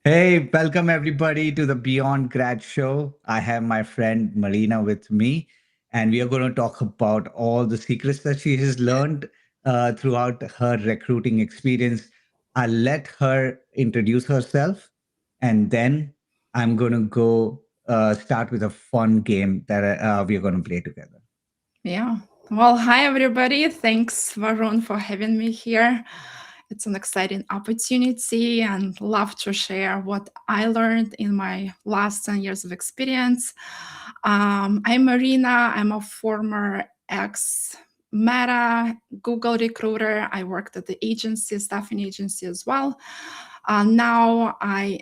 Hey, welcome everybody to the Beyond Grad Show. I have my friend Marina with me, and we are going to talk about all the secrets that she has learned throughout her recruiting experience. I'll let her introduce herself, and then I'm going to go start with a fun game that we are going to play together. Yeah. Well, hi everybody. Thanks, Varun, for having me here. It's an exciting opportunity and love to share what I learned in my last 10 years of experience. I'm Marina. I'm a former ex Meta Google recruiter. I worked at the agency, staffing agency as well. Now I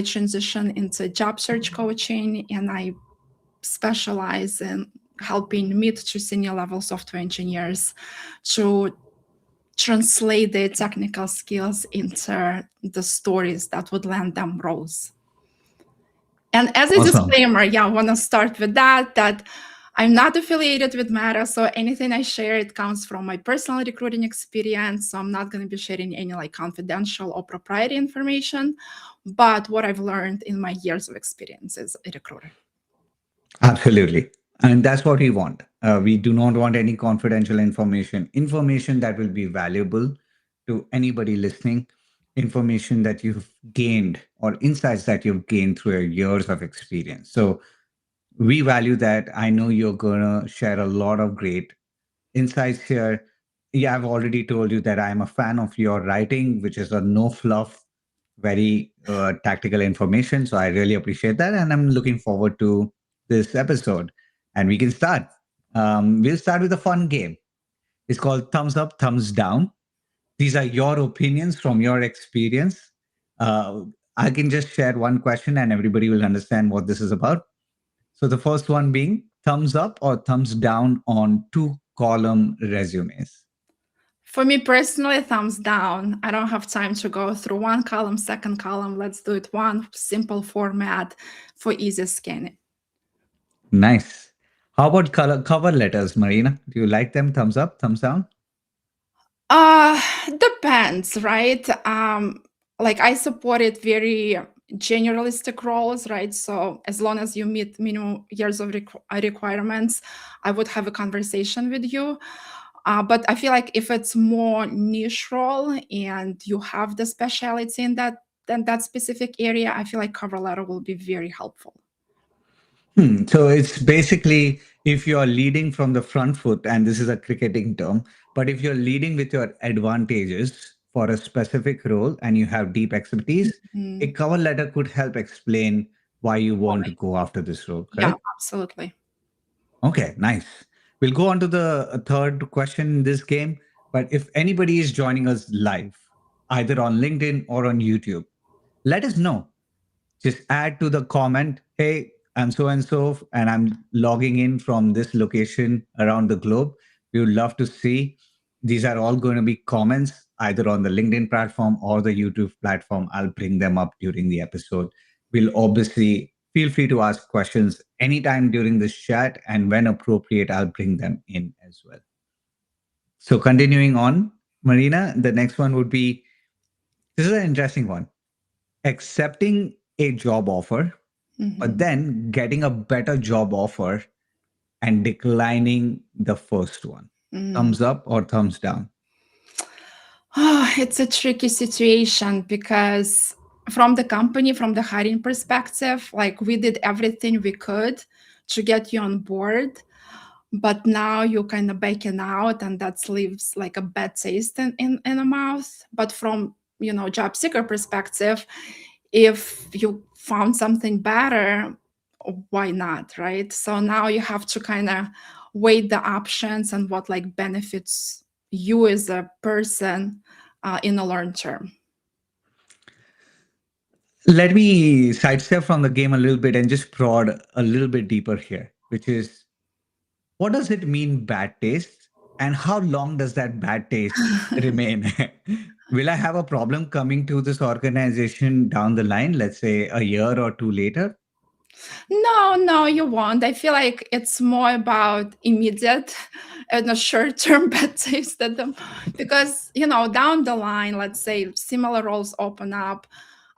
transition into job search coaching and I specialize in helping mid to senior level software engineers to translate their technical skills into the stories that would land them roles. And as a Awesome. disclaimer, I want to start with that I'm not affiliated with Meta, so anything I share, it comes from my personal recruiting experience. So I'm not going to be sharing any confidential or proprietary information, but what I've learned in my years of experience as a recruiter. Absolutely. And that's what we want. We do not want any confidential information that will be valuable to anybody listening, information that you've gained or insights that you've gained through your years of experience. So we value that. I know you're going to share a lot of great insights here. Yeah, I've already told you that I'm a fan of your writing, which is a no fluff, very tactical information. So I really appreciate that. And I'm looking forward to this episode. And we can start. We'll start with a fun game. It's called Thumbs Up, Thumbs Down. These are your opinions from your experience. Uh, I can just share one question and everybody will understand what this is about. So the first one being thumbs up or thumbs down on two column resumes. For me personally, thumbs down. I don't have time to go through one column, second column. Let's do it one simple format for easy scanning. Nice. How about cover letters, Marina? Do you like them? Thumbs up, thumbs down? Uh Depends, right? Like I supported very generalistic roles, right? So as long as you meet minimum years of requirements, I would have a conversation with you. But I feel like if it's more niche role and you have the specialty in that specific area, I feel like cover letter will be very helpful. So it's basically if you're leading from the front foot, and this is a cricketing term, but if you're leading with your advantages for a specific role and you have deep expertise, a Mm, cover letter could help explain why you want to totally. go after this role, Yeah, correct? absolutely. Okay, nice. We'll go on to the third question in this game. But if anybody is joining us live, either on LinkedIn or on YouTube, let us know. Just add to the comment, hey, I'm so and I'm logging in from this location around the globe. We would love to see. These are all going to be comments either on the LinkedIn platform or the YouTube platform. I'll bring them up during the episode. We'll obviously feel free to ask questions anytime during this chat, and when appropriate, I'll bring them in as well. So, continuing on, Marina, the next one would be this is an interesting one, accepting a job offer but Mhm. then getting a better job offer and declining the first one. Mm. Thumbs up or thumbs down? It's a tricky situation because from the company, from the hiring perspective, like we did everything we could to get you on board, but now you're kind of backing out, and that leaves like a bad taste in the mouth. But from job seeker perspective, if you found something better, why not, right? So now you have to kind of weigh the options and what like benefits you as a person in the long term. Let me sidestep from the game a little bit and just prod a little bit deeper here, which is what does it mean bad taste? And how long does that bad taste remain? Will I have a problem coming to this organization down the line, let's say a year or two later? No, no, you won't. I feel like it's more about immediate and a short-term bad taste at them, because down the line, let's say similar roles open up.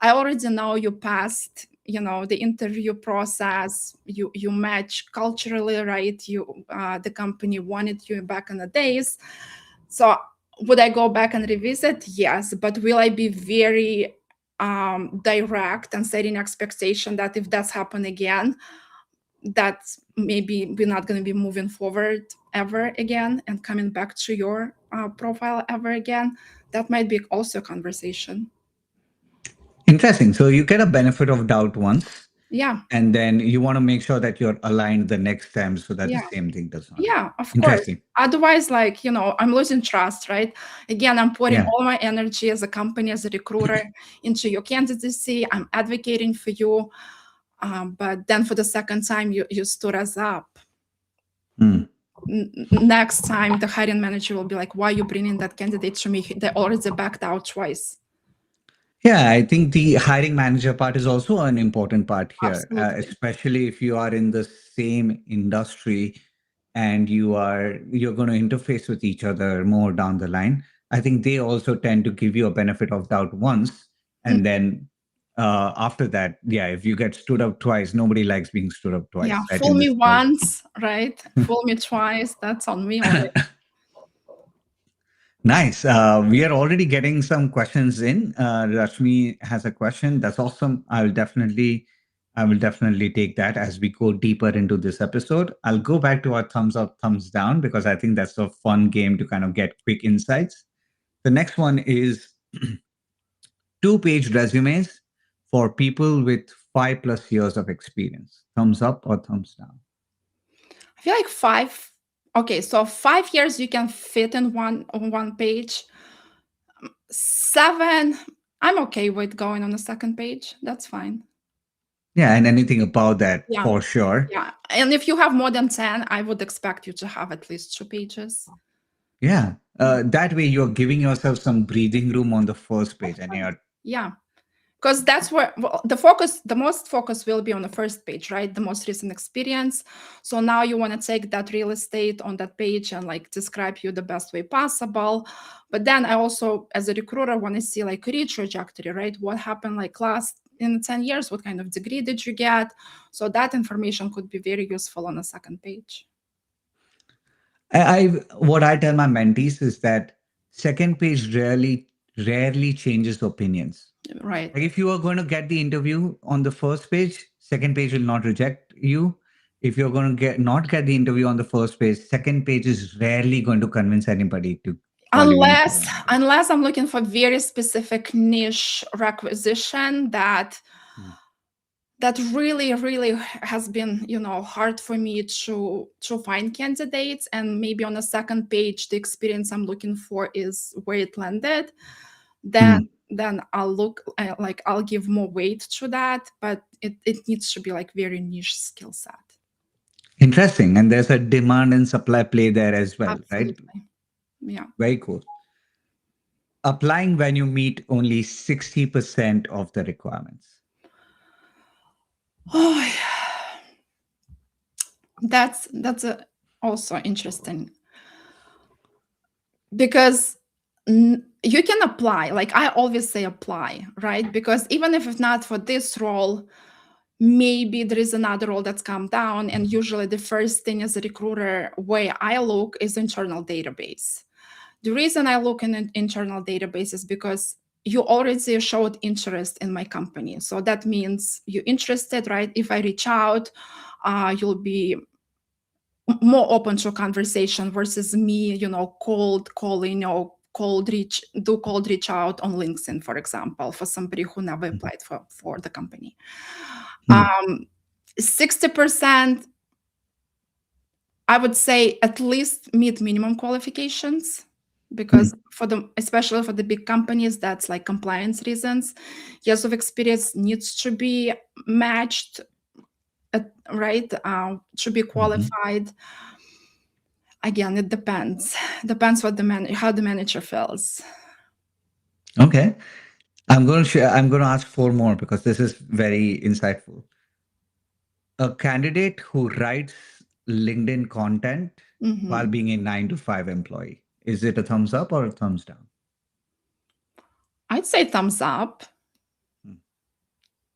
I already know you passed, the interview process. You match culturally, right? The company wanted you back in the days. So would I go back and revisit? Yes, but will I be very direct and setting expectation that if that's happen again, that maybe we're not going to be moving forward ever again and coming back to your profile ever again? That might be also a conversation. Interesting. So you get a benefit of doubt once, Yeah, and then you want to make sure that you're aligned the next time so that the yeah, same thing does not yeah, happen. of course. Interesting. Otherwise, like, I'm losing trust, right? Again, I'm putting Yeah. all my energy as a company, as a recruiter into your candidacy. I'm advocating for you. But then for the second time, you stood us up. Hmm. Next time, the hiring manager will be like, why are you bringing that candidate to me? They already backed out twice. Yeah, I think the hiring manager part is also an important part here, Absolutely. especially if you are in the same industry and you're going to interface with each other more down the line. I think they also tend to give you a benefit of doubt once, Mm, and then after that, yeah, if you get stood up twice, nobody likes being stood up yeah, twice, right? fool In me this world. once, right? Fool me twice. That's on me already. Nice. We are already getting some questions in. Rashmi has a question. That's awesome. I will definitely take that as we go deeper into this episode. I'll go back to our thumbs up, thumbs down, because I think that's a fun game to kind of get quick insights. The next one is two-page resumes for people with 5+ years of experience. Thumbs up or thumbs down? I feel like five. Okay, so 5 years you can fit in one page. 7, I'm okay with going on the second page. That's fine. Yeah, and anything about that Yeah, for sure. yeah. And if you have more than 10, I would expect you to have at least 2 pages. Yeah. Yeah, That way you're giving yourself some breathing room on the first of page and course. you're Yeah, because that's where, well, the most focus will be on the first page, right? The most recent experience. So now you want to take that real estate on that page and like describe you the best way possible. But then I also, as a recruiter, want to see like career trajectory, right? What happened like last in 10 years? What kind of degree did you get? So that information could be very useful on the second page. I what I tell my mentees is that second page rarely changes opinions. Right. Like if you are going to get the interview on the first page, second page will not reject you. If you're going to get not get the interview on the first page, second page is rarely going to convince anybody to call you in for Unless an interview. unless I'm looking for very specific niche requisition that really has been hard for me to find candidates, and maybe on the second page the experience I'm looking for is where it landed, then Hmm. then I'll look like I'll give more weight to that, but it needs to be like very niche skill set. Interesting. And there's a demand and supply play there as well, right? Absolutely. Yeah. Very cool. Applying when you meet only 60% of the requirements. Oh, that's also interesting, because you can apply, like I always say apply, right? Because even if it's not for this role, maybe there is another role that's come down, and usually the first thing as a recruiter way I look is internal database. The reason I look in an internal database is because you already showed interest in my company, so that means you're interested, right? If I reach out, you'll be more open to conversation versus me, cold calling or cold reach out on LinkedIn, for example, for somebody who never applied for the company. Hmm. 60%, I would say at least meet minimum qualifications, Hmm. because especially for the big companies, that's like compliance reasons. Years of experience needs to be matched, right? To be Hmm. qualified. Again, it depends what how the manager feels. Okay. I'm going to ask four more because this is very insightful. A candidate who writes LinkedIn content while Mhm. being a 9 to 5 employee. Is it a thumbs up or a thumbs down? I'd say thumbs up.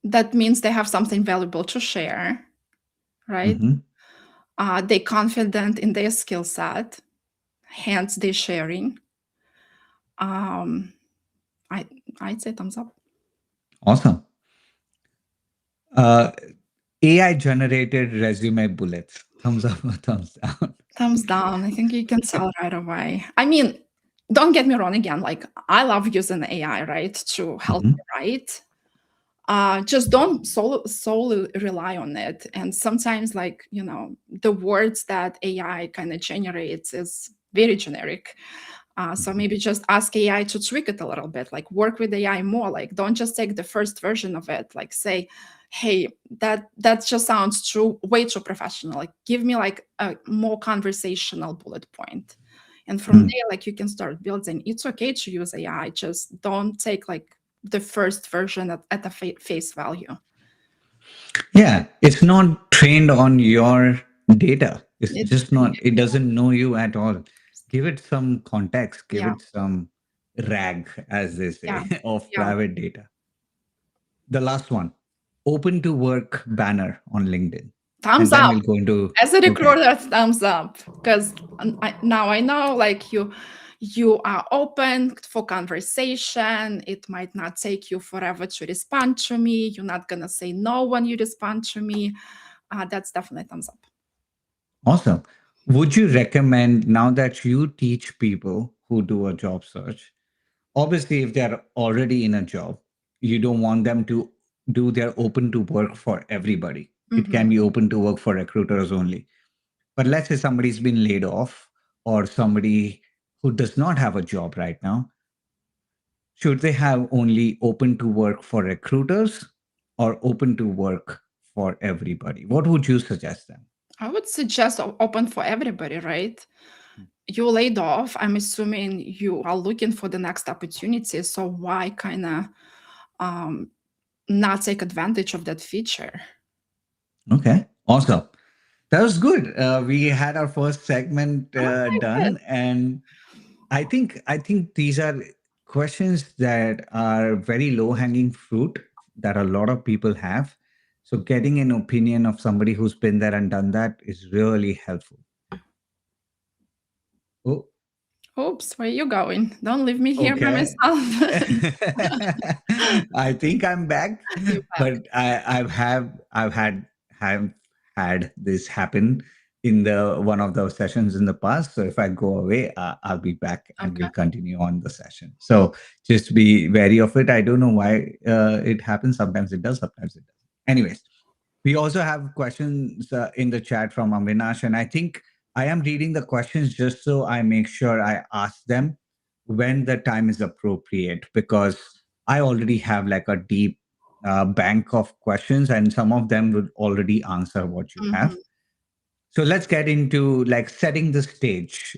That means they have something valuable to share, right? Hmm. They're confident in their skill set, hence they're sharing. Um, I I'd say thumbs up. Awesome. Uh, AI generated resume bullets. Thumbs up or thumbs down? Thumbs down. I think you can tell right away. I mean, don't get me wrong again. Like, I love using AI, right, to help Hmm. me write. Just don't solely rely on it. And sometimes, like, the words that AI kind of generates is very generic. So maybe just ask AI to tweak it a little bit, like work with AI more. Like, don't just take the first version of it. Like, say, hey, that just sounds way too professional. Like, give me like a more conversational bullet point. And from Mm. there, like, you can start building. It's okay to use AI. Just don't take like the first version at the face value. Yeah, it's not trained on your data. It's It, just not, it doesn't know you at all. Give it some context, give yeah, it some rag, as they yeah, say, of yeah. private data. The last one, open to work banner on LinkedIn. Thumbs And then up. we'll go into, As a okay, recruiter, thumbs up, because now I know, like, you are open for conversation. It might not take you forever to respond to me. You're not gonna say no when you respond to me. That's definitely thumbs up. awesome. Would you recommend, now that you teach people who do a job search, obviously, if they're already in a job, you don't want them to do their open to work for everybody. It Mhm. can be open to work for recruiters only. But let's say somebody's been laid off or somebody who does not have a job right now. Should they have only open to work for recruiters or open to work for everybody? What would you suggest them? I would suggest open for everybody, right? You laid off. I'm assuming you are looking for the next opportunity. So why kind of um, not take advantage of that feature? Okay, awesome. That was good. We had our first segment Okay, good. done, and I think these are questions that are very low hanging fruit that a lot of people have. So getting an opinion of somebody who's been there and done that is really helpful. Oh, Oops, where you going? Don't leave me here by okay. myself. I think I'm back, You back. but I've had this happen in the one of those sessions in the past. So if I go away, I'll be back and Okay. we'll continue on the session. So just be wary of it. I don't know why it happens. Sometimes it does. Sometimes it doesn't. Anyways, we also have questions in the chat from Avinash, and I think I am reading the questions just so I make sure I ask them when the time is appropriate, because I already have like a deep bank of questions, and some of them would already answer what you have. Mhm. So let's get into like setting the stage,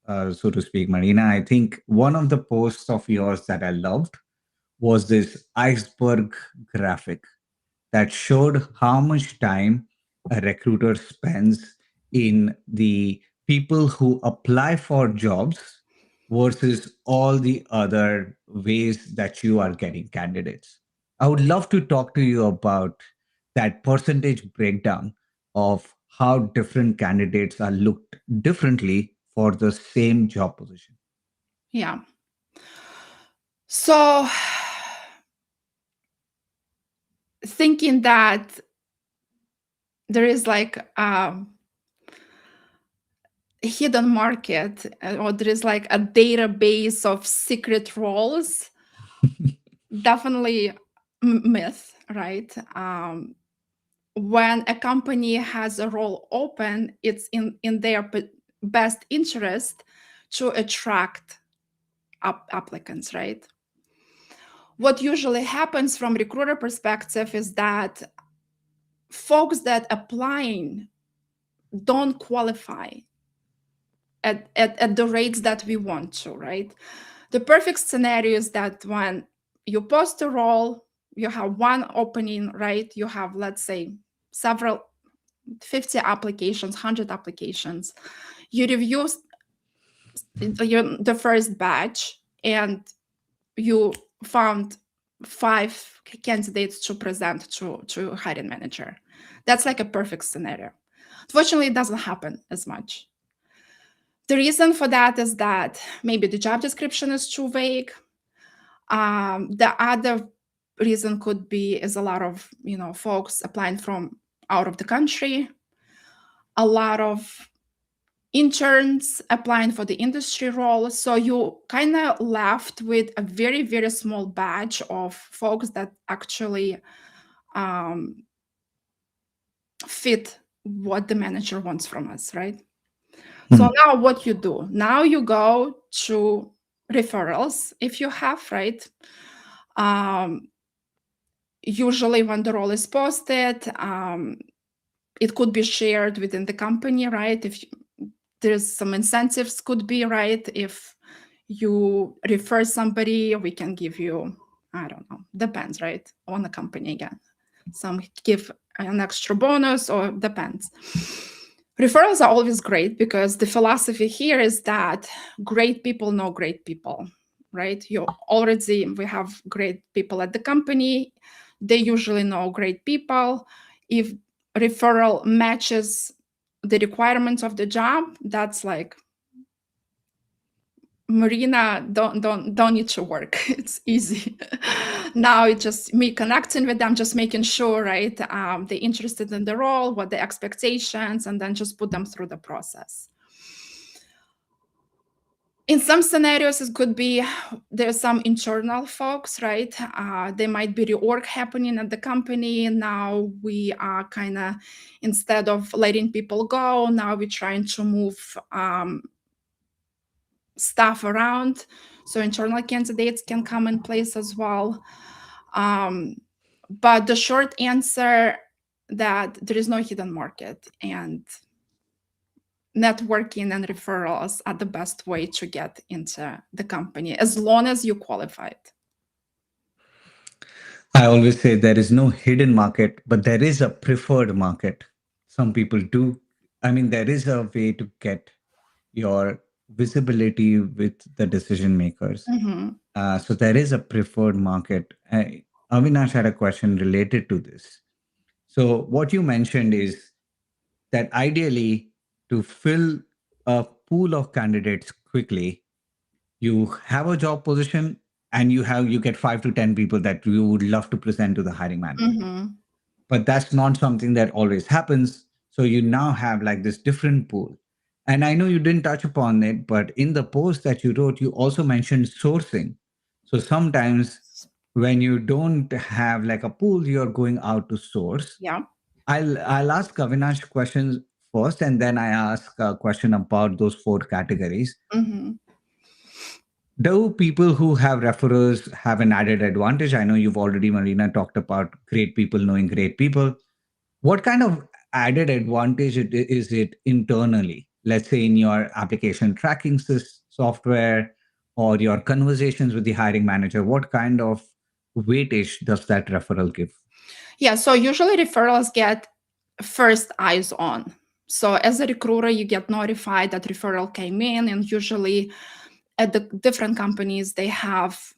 so to speak, Marina. I think one of the posts of yours that I loved was this iceberg graphic that showed how much time a recruiter spends in the people who apply for jobs versus all the other ways that you are getting candidates. I would love to talk to you about that percentage breakdown of how different candidates are looked differently for the same job position. Yeah. So thinking that there is like a hidden market, or there is like a database of secret roles, definitely myth, right? When a company has a role open, it's in their best interest to attract applicants, right? What usually happens from recruiter perspective is that folks that applying don't qualify at the rates that we want to, right? The perfect scenario is that when you post a role, you have one opening, right? You have, let's say, several 50 applications, 100 applications. You review the first batch and you found 5 candidates to present to hiring manager. That's like a perfect scenario. Fortunately, it doesn't happen as much. The reason for that is that maybe the job description is too vague. The other reason could be is a lot of folks applying from out of the country, a lot of interns applying for the industry role. So you kind of left with a very, very small batch of folks that actually um, fit what the manager wants from us, right? So Hmm. now what you do? Now you go to referrals if you have, right? Um, Usually when the role is posted, it could be shared within the company, right? If there's some incentives could be, right? If you refer somebody, we can give you, I don't know, depends, right? On the company again. Some give an extra bonus or depends. Referrals are always great because the philosophy here is that great people know great people, right? We have great people at the company. They usually know great people. If referral matches the requirements of the job, that's like Marina don't need to work. It's easy. Now it's just me connecting with them, just making sure, right? They're interested in the role, what the expectations, and then just put them through the process. In some scenarios, it could be there's some internal folks, right? There might be reorg happening at the company. Now we are kind of, instead of letting people go, now we're trying to move staff around. So internal candidates can come in place as well. But the short answer that there is no hidden market, and networking and referrals are the best way to get into the company as long as you qualified. I always say there is no hidden market, but there is a preferred market. Some people do. I mean, there is a way to get your visibility with the decision makers. Mhm. So there is a preferred market. Avinash had a question related to this. So what you mentioned is that ideally, to fill a pool of candidates quickly, you have a job position and you get 5 to 10 people that you would love to present to the hiring manager. Mhm. But that's not something that always happens. So you now have like this different pool. And I know you didn't touch upon it, but in the post that you wrote, you also mentioned sourcing. So sometimes when you don't have like a pool, you're going out to source. Yeah. I'll ask Avinash questions first, and then I ask a question about those 4 categories. Mhm. Do people who have referrers have an added advantage? I know you've already, Marina, talked about great people knowing great people. What kind of added advantage is it internally? Let's say in your application tracking software or your conversations with the hiring manager, what kind of weightage does that referral give? Yeah. So usually referrals get first eyes on. So as a recruiter, you get notified that referral came in, and usually at the different companies, they have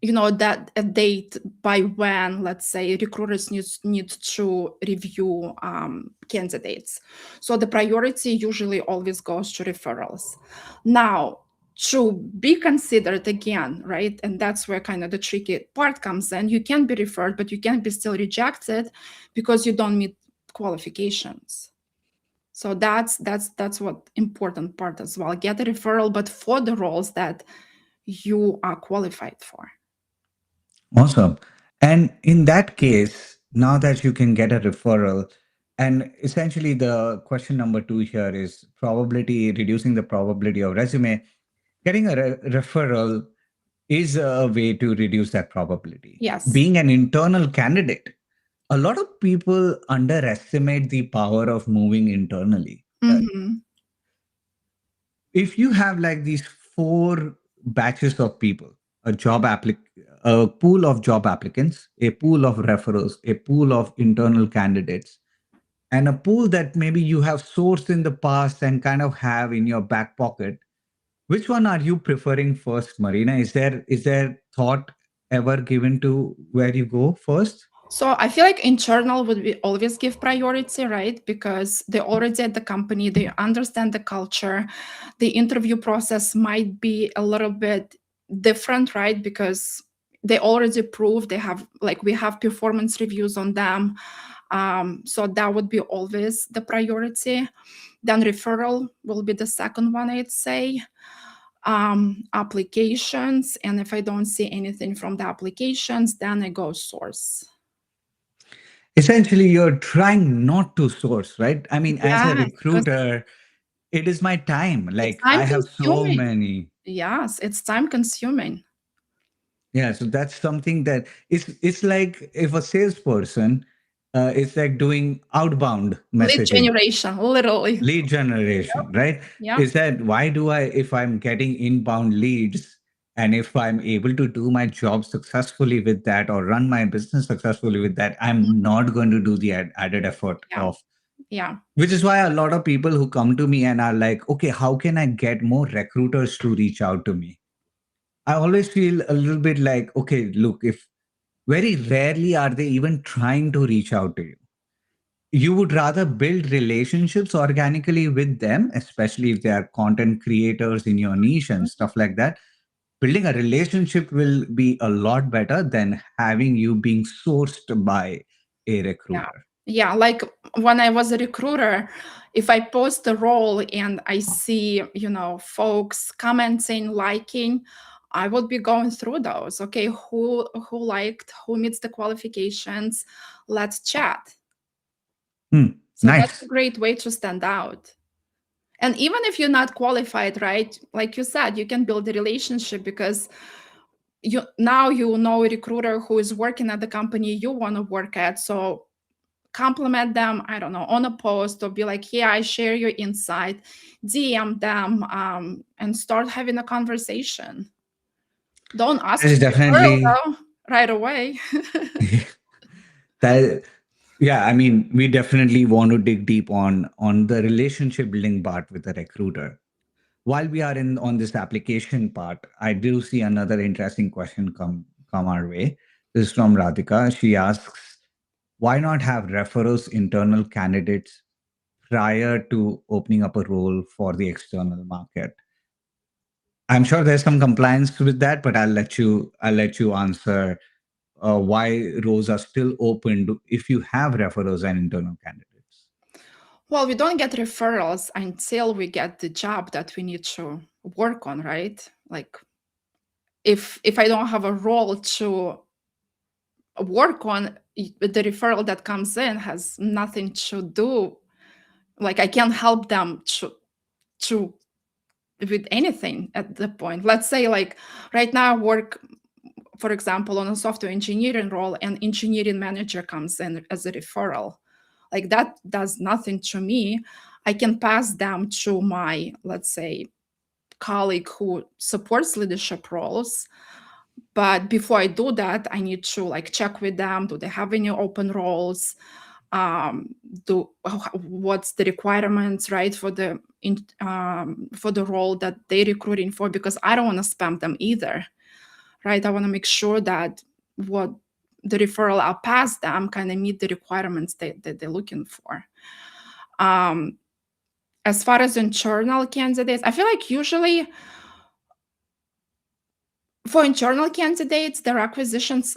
that a date by when, let's say, recruiters need to review candidates. So the priority usually always goes to referrals. Now, to be considered again, right, and that's where kind of the tricky part comes in. You can be referred, but you can be still rejected because you don't meet qualifications. So that's what important part as well. Get a referral, but for the roles that you are qualified for. Awesome. And in that case, now that you can get a referral, and essentially the question number 2 here is probability, reducing the probability of resume. Getting a referral is a way to reduce that probability. Yes. Being an internal candidate, a lot of people underestimate the power of moving internally. Mhm. If you have like these 4 batches of people, a pool of job applicants, a pool of referrals, a pool of internal candidates, and a pool that maybe you have sourced in the past and kind of have in your back pocket, which one are you preferring first, Marina? Is there thought ever given to where you go first? So I feel like internal would be always give priority, right? Because they're already at the company, they understand the culture. The interview process might be a little bit different, right? Because they already proved they have, like, we have performance reviews on them. So that would be always the priority. Then referral will be the second one, I'd say. Applications, and if I don't see anything from the applications, then I go source. Essentially, you're trying not to source, right? I mean, as a Yes, because recruiter, it is my time. it's Like, time I have so consuming. many. Yes, it's time consuming. Yeah, so that's something that it's like if a salesperson, it's like doing outbound Lead messaging, generation, literally. lead generation, right? Yeah, Is that why do I, if I'm getting inbound leads and if I'm able to do my job successfully with that or run my business successfully with that, I'm not going to do the added effort yeah, of, yeah, which is why a lot of people who come to me and are like, okay, how can I get more recruiters to reach out to me? I always feel a little bit like, okay, look, if very rarely are they even trying to reach out to you. You would rather build relationships organically with them, especially if they are content creators in your niche and mhm, stuff like that. Building a relationship will be a lot better than having you being sourced by a yeah, recruiter. yeah. Like when I was a recruiter, if I post a role and I see, folks commenting, liking, I would be going through those. Okay, who liked, who meets the qualifications? Let's chat. Hmm, So that's a nice. great way to stand out. And even if you're not qualified, right, like you said, you can build a relationship because you know a recruiter who is working at the company you want to work at. So compliment them, I don't know, on a post, or be like, yeah, I share your insight, DM them, and start having a conversation. Don't That ask is for referral definitely though right away. that. Yeah, I mean, we definitely want to dig deep on the relationship building part with the recruiter. While we are in on this application part, I do see another interesting question come our way. This is from Radhika. She asks, why not have referrals internal candidates prior to opening up a role for the external market? I'm sure there's some compliance with that, but I'll let you answer why roles are still open if you have referrals and internal candidates. Well, we don't get referrals until we get the job that we need to work on, right? Like if I don't have a role to work on, the referral that comes in has nothing to do, like I can't help them to with anything at the point. Let's say, like, right now I work, for example, on a software engineering role, and engineering manager comes in as a referral. Like that does nothing to me. I can pass them to my, let's say, colleague who supports leadership roles. But before I do that, I need to like check with them, do they have any open roles? um do What's the requirements, right, for the role that they're recruiting for, because I don't want to spam them either, right? I want to make sure that what the referral I'll pass them kind of meet the requirements that they're looking for. um as far as internal candidates, I feel like usually for internal candidates, their acquisitions,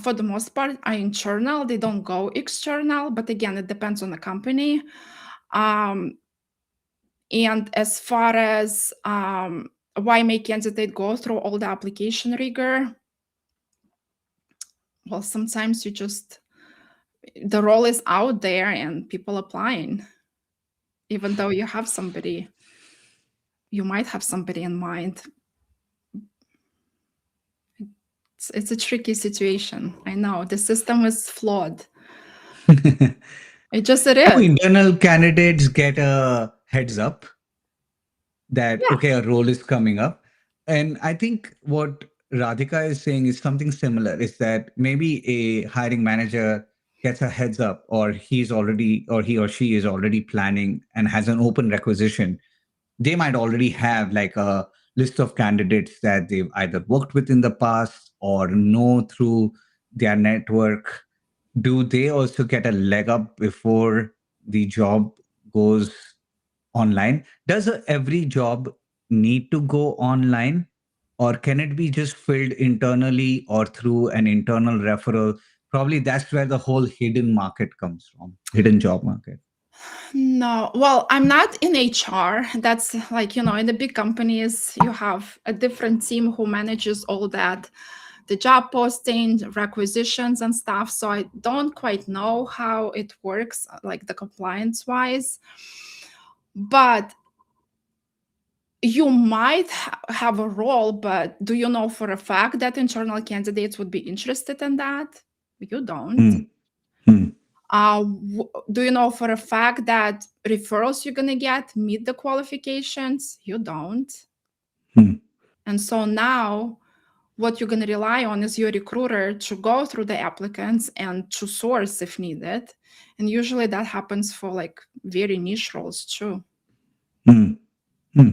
for the most part, are internal. They don't go external, but again, it depends on the company. Um, and as far as why make candidate go through all the application rigor, well, sometimes the role is out there and people applying, even though you might have somebody in mind. It's a tricky situation. I know the system is flawed. It Do is. internal candidates get a heads up that Yeah. okay, a role is coming up? And I think what Radhika is saying is something similar, is that maybe a hiring manager gets a heads up, or he or she is already planning and has an open requisition. They might already have like a list of candidates that they've either worked with in the past or know through their network, do they also get a leg up before the job goes online? Does every job need to go online, or can it be just filled internally or through an internal referral? Probably that's where the whole hidden market comes from, hidden job market. No, well, I'm not in HR. That's like, in the big companies, you have a different team who manages all that, the job posting, requisitions, and stuff. So I don't quite know how it works, like the compliance wise. But you might have a role, but do you know for a fact that internal candidates would be interested in that? You don't. Hmm. Hmm. Do you know for a fact that referrals you're going to get meet the qualifications? You don't. Hmm. And so now what you're going to rely on is your recruiter to go through the applicants and to source if needed. And usually that happens for like very niche roles too. Hmm. Hmm.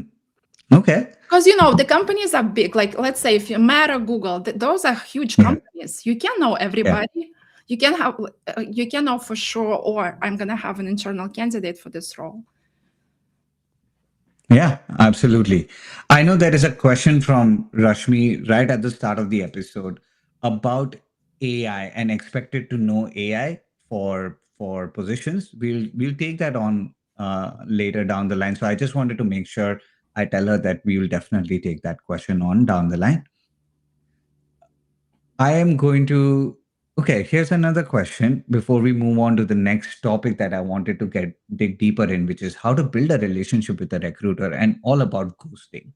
Okay. Because the companies are big. Like let's say if you Meta, Google, those are huge Yeah. companies. You can know Yeah. everybody. You can know for sure, or I'm gonna have an internal candidate for this role. Yeah, absolutely. I know there is a question from Rashmi right at the start of the episode about AI and expected to know AI for positions. We'll take that on later down the line. So I just wanted to make sure I tell her that we will definitely take that question on down the line. I am going to. Okay, here's another question before we move on to the next topic that I wanted to get dig deeper in, which is how to build a relationship with a recruiter and all about ghosting.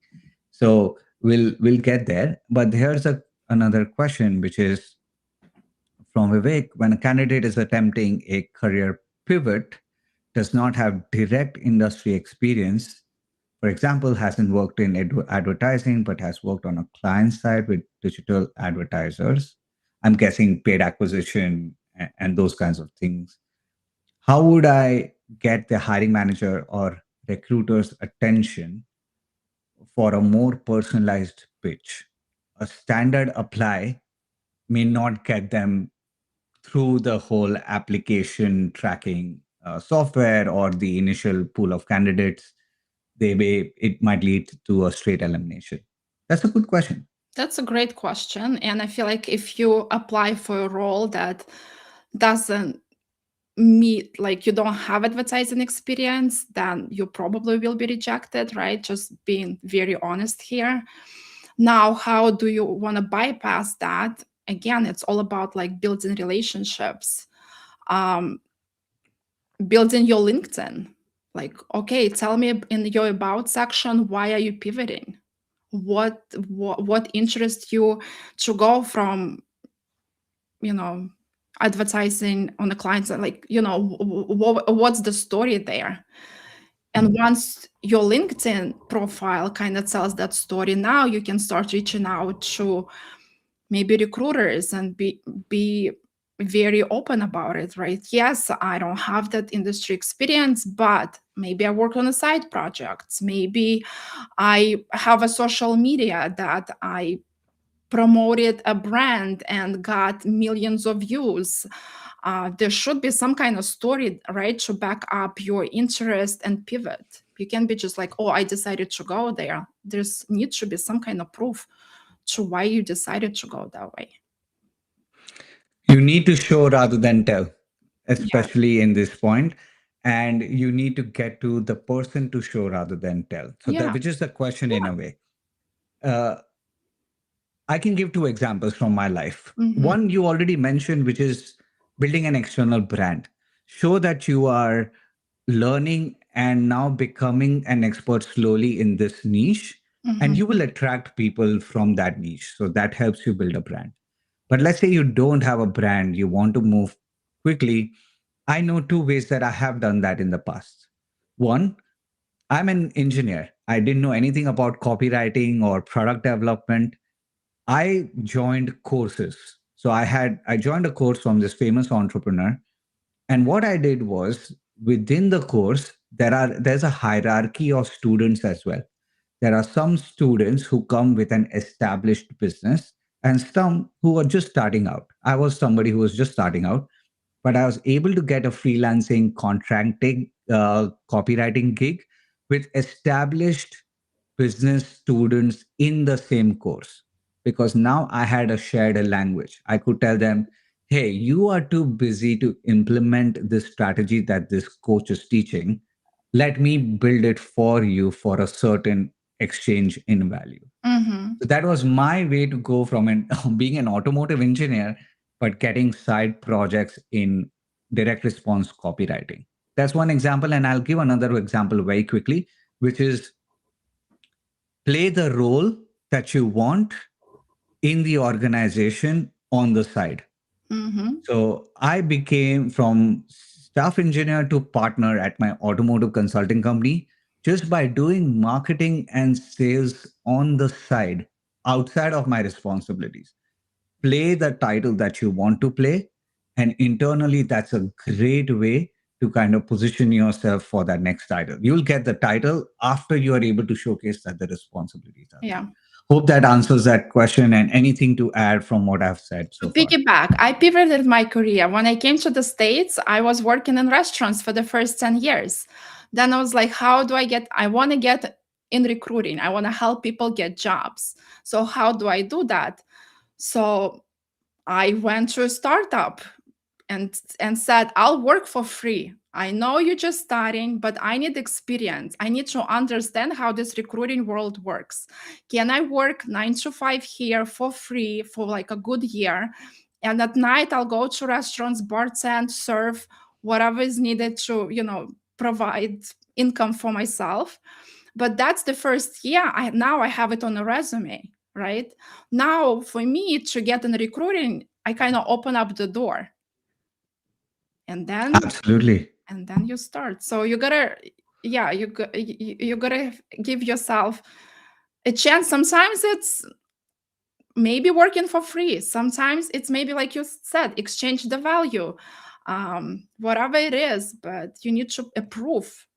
So we'll get there. But here's another question, which is from Vivek. When a candidate is attempting a career pivot, does not have direct industry experience, for example, hasn't worked in advertising, but has worked on a client side with digital advertisers. I'm guessing paid acquisition and those kinds of things. How would I get the hiring manager or recruiter's attention for a more personalized pitch? A standard apply may not get them through the whole application tracking software or the initial pool of candidates. It might lead to a straight elimination. That's a good question. That's a great question. And I feel like if you apply for a role that doesn't meet, like you don't have advertising experience, then you probably will be rejected, right? Just being very honest here. Now, how do you want to bypass that? Again, it's all about like building relationships, um, building your LinkedIn. Like, okay, tell me in your about section, why are you pivoting? What interests you to go from, you know, advertising on the clients, like, what's the story there? And once your LinkedIn profile kind of tells that story, now you can start reaching out to maybe recruiters and be very open about it, right? Yes, I don't have that industry experience, but maybe I work on a side projects. Maybe I have a social media that I promoted a brand and got millions of views. There should be some kind of story, right, to back up your interest and pivot. You can't be just like, oh, I decided to go there. There's needs to be some kind of proof to why you decided to go that way. You need to show rather than tell, Yeah. especially in this point, and you need to get to the person to show rather than tell. So that Yeah. which is the question in Yeah. a way. Uh, I can give two examples from my life. Hmm. One you already mentioned, which is building an external brand. Show that you are learning and now becoming an expert slowly in this niche, and Hmm. you will attract people from that niche. So that helps you build a brand. But let's say you don't have a brand, you want to move quickly. I know two ways that I have done that in the past. One, I'm an engineer. I didn't know anything about copywriting or product development. I joined courses. So I joined a course from this famous entrepreneur. And what I did was within the course, there's a hierarchy of students as well. There are some students who come with an established business, and some who were just starting out. I was somebody who was just starting out, but I was able to get a freelancing contracting copywriting gig with established business students in the same course, because now I had a shared language. I could tell them, hey, you are too busy to implement this strategy that this coach is teaching. Let me build it for you for a certain exchange in value. Mm-hmm. So that was my way to go from being an automotive engineer, but getting side projects in direct response copywriting. That's one example. And I'll give another example very quickly, which is play the role that you want in the organization on the side. Mm-hmm. So I became from staff engineer to partner at my automotive consulting company just by doing marketing and sales on the side outside of my responsibilities. Play the title that you want to play. And internally, that's a great way to kind of position yourself for that next title. You'll get the title after you are able to showcase that the responsibilities are there. Yeah. Hope that answers that question, and anything to add from what I've said To so far. piggyback, I pivoted my career. When I came to the States, I was working in restaurants for the first 10 years. Then I was like, how do I get, I want to get in recruiting. I want to help people get jobs. So how do I do that? So I went to a startup and said, I'll work for free. I know you're just starting, but I need experience. I need to understand how this recruiting world works. Can I work 9 to 5 here for free for like a good year? And at night, I'll go to restaurants, bartend, serve, whatever is needed to, provide income for myself. But that's the first year. Now I have it on a resume, right? Now, for me to get in recruiting, I kind of open up the door, and then Absolutely. you start. So you gotta, yeah, you gotta give yourself a chance. Sometimes it's maybe working for free. Sometimes it's maybe like you said, exchange the value, whatever it is. But you need to approve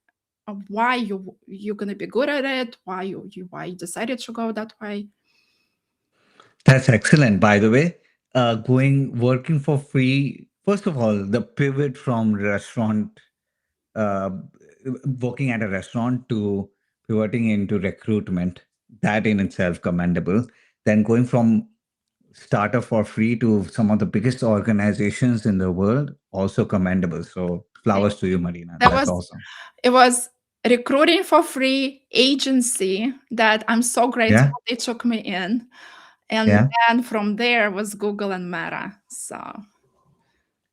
of why you're gonna be good at it, why you decided to go that way. That's excellent, by the way. Going working for free. First of all, the pivot from restaurant, uh, working at a restaurant to pivoting into recruitment, that in itself commendable. Then going from starter for free to some of the biggest organizations in the world, also commendable. So flowers to you, Marina. That That's was awesome. It was recruiting for free agency that I'm so grateful Yeah, they took me in. And yeah. then from there was Google and Meta. So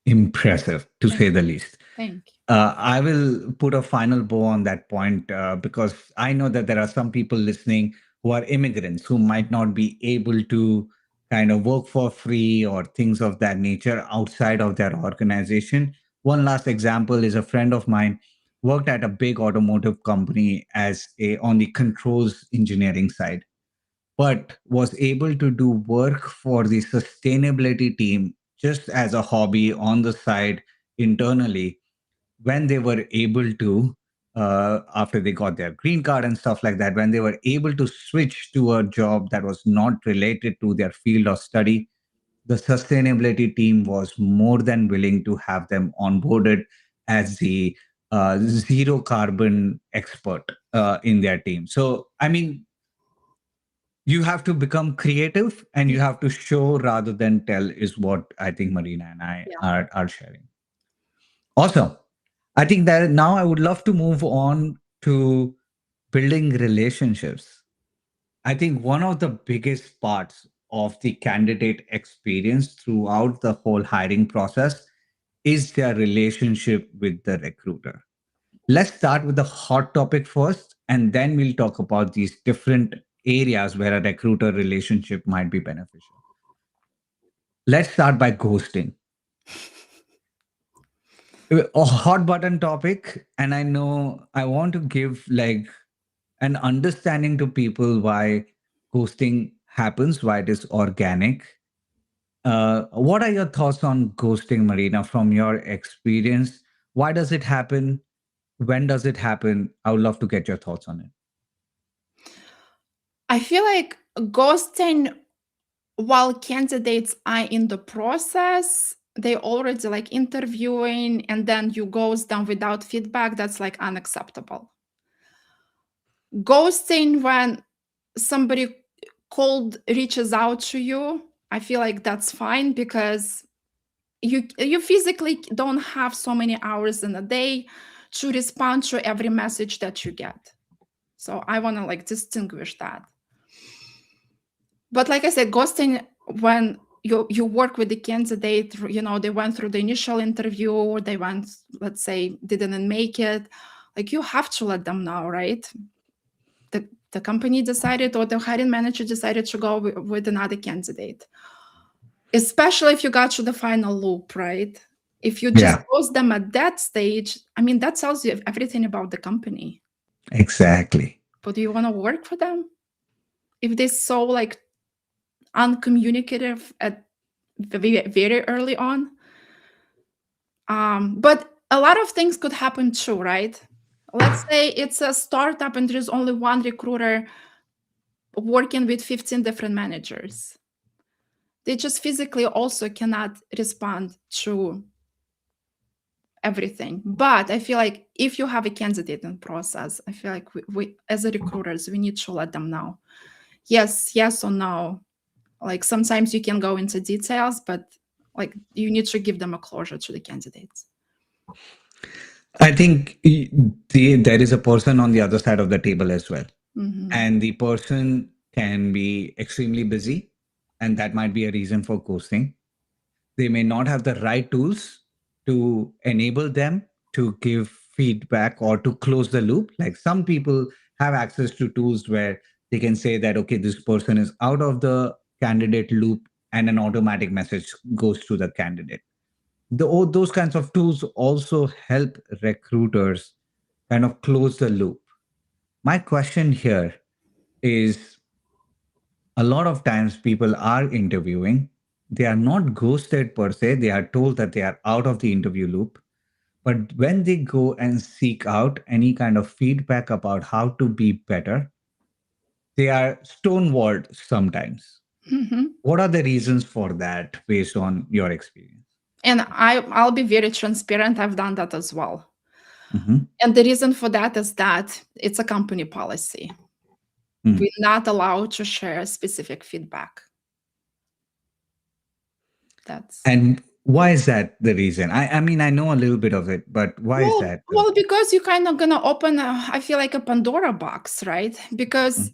Impressive, to thank say the least. thank I will put a final bow on that point because I know that there are some people listening who are immigrants who might not be able to kind of work for free or things of that nature outside of their organization. One last example is a friend of mine worked at a big automotive company as a on the controls engineering side, but was able to do work for the sustainability team just as a hobby on the side internally when they were able to, after they got their green card and stuff like that, when they were able to switch to a job that was not related to their field of study, the sustainability team was more than willing to have them onboarded as the zero carbon expert in their team. So, I mean, you have to become creative and you. you have to show rather than tell, is what I think Marina and I Yeah. are sharing. Awesome. I think that now I would love to move on to building relationships. I think one of the biggest parts of the candidate experience throughout the whole hiring process is their relationship with the recruiter. Let's start with the hot topic first, and then we'll talk about these different areas where a recruiter relationship might be beneficial. Let's start by ghosting. A hot button topic, and I know I want to give like an understanding to people why ghosting happens, why it is organic. What are your thoughts on ghosting, Marina, from your experience? Why does it happen? When does it happen? I would love to get your thoughts on it. I feel like ghosting while candidates are in the process, they already like interviewing, and then you ghost them without feedback. That's like unacceptable. Ghosting when somebody cold reaches out to you, I feel like that's fine because you physically don't have so many hours in a day to respond to every message that you get. So I want to like distinguish that. But like I said, ghosting when you work with the candidate, they went through the initial interview, or they went, let's say, didn't make it, like you have to let them know, right? The company decided, or the hiring manager decided to go with another candidate, especially if you got to the final loop, right? If you just Yeah, post them at that stage, I mean, that tells you everything about the company. exactly. But do you want to work for them if they're so like uncommunicative at very, very early on? But a lot of things could happen too, right? Let's say it's a startup and there's only one recruiter working with 15 different managers. They just physically also cannot respond to everything. But I feel like if you have a candidate in process, I feel like we as a recruiters, we need to let them know. Yes or no. Like sometimes you can go into details, but like you need to give them a closure to the candidates. I think there is a person on the other side of the table as well. Hmm. And the person can be extremely busy, and that might be a reason for ghosting. They may not have the right tools to enable them to give feedback or to close the loop. Like some people have access to tools where they can say that, okay, this person is out of the candidate loop, and an automatic message goes to the candidate. Those kinds of tools also help recruiters kind of close the loop. My question here is, a lot of times people are interviewing, they are not ghosted per se, they are told that they are out of the interview loop. But when they go and seek out any kind of feedback about how to be better, they are stonewalled sometimes. Hmm. What are the reasons for that based on your experience? And I'll be very transparent. I've done that as well. Hmm. And the reason for that is that it's a company policy. We're not allowed to share specific feedback. That's And why is that the reason? I mean, I know a little bit of it, but why is that the well, because you're kind of gonna open I feel like a Pandora box, right? Because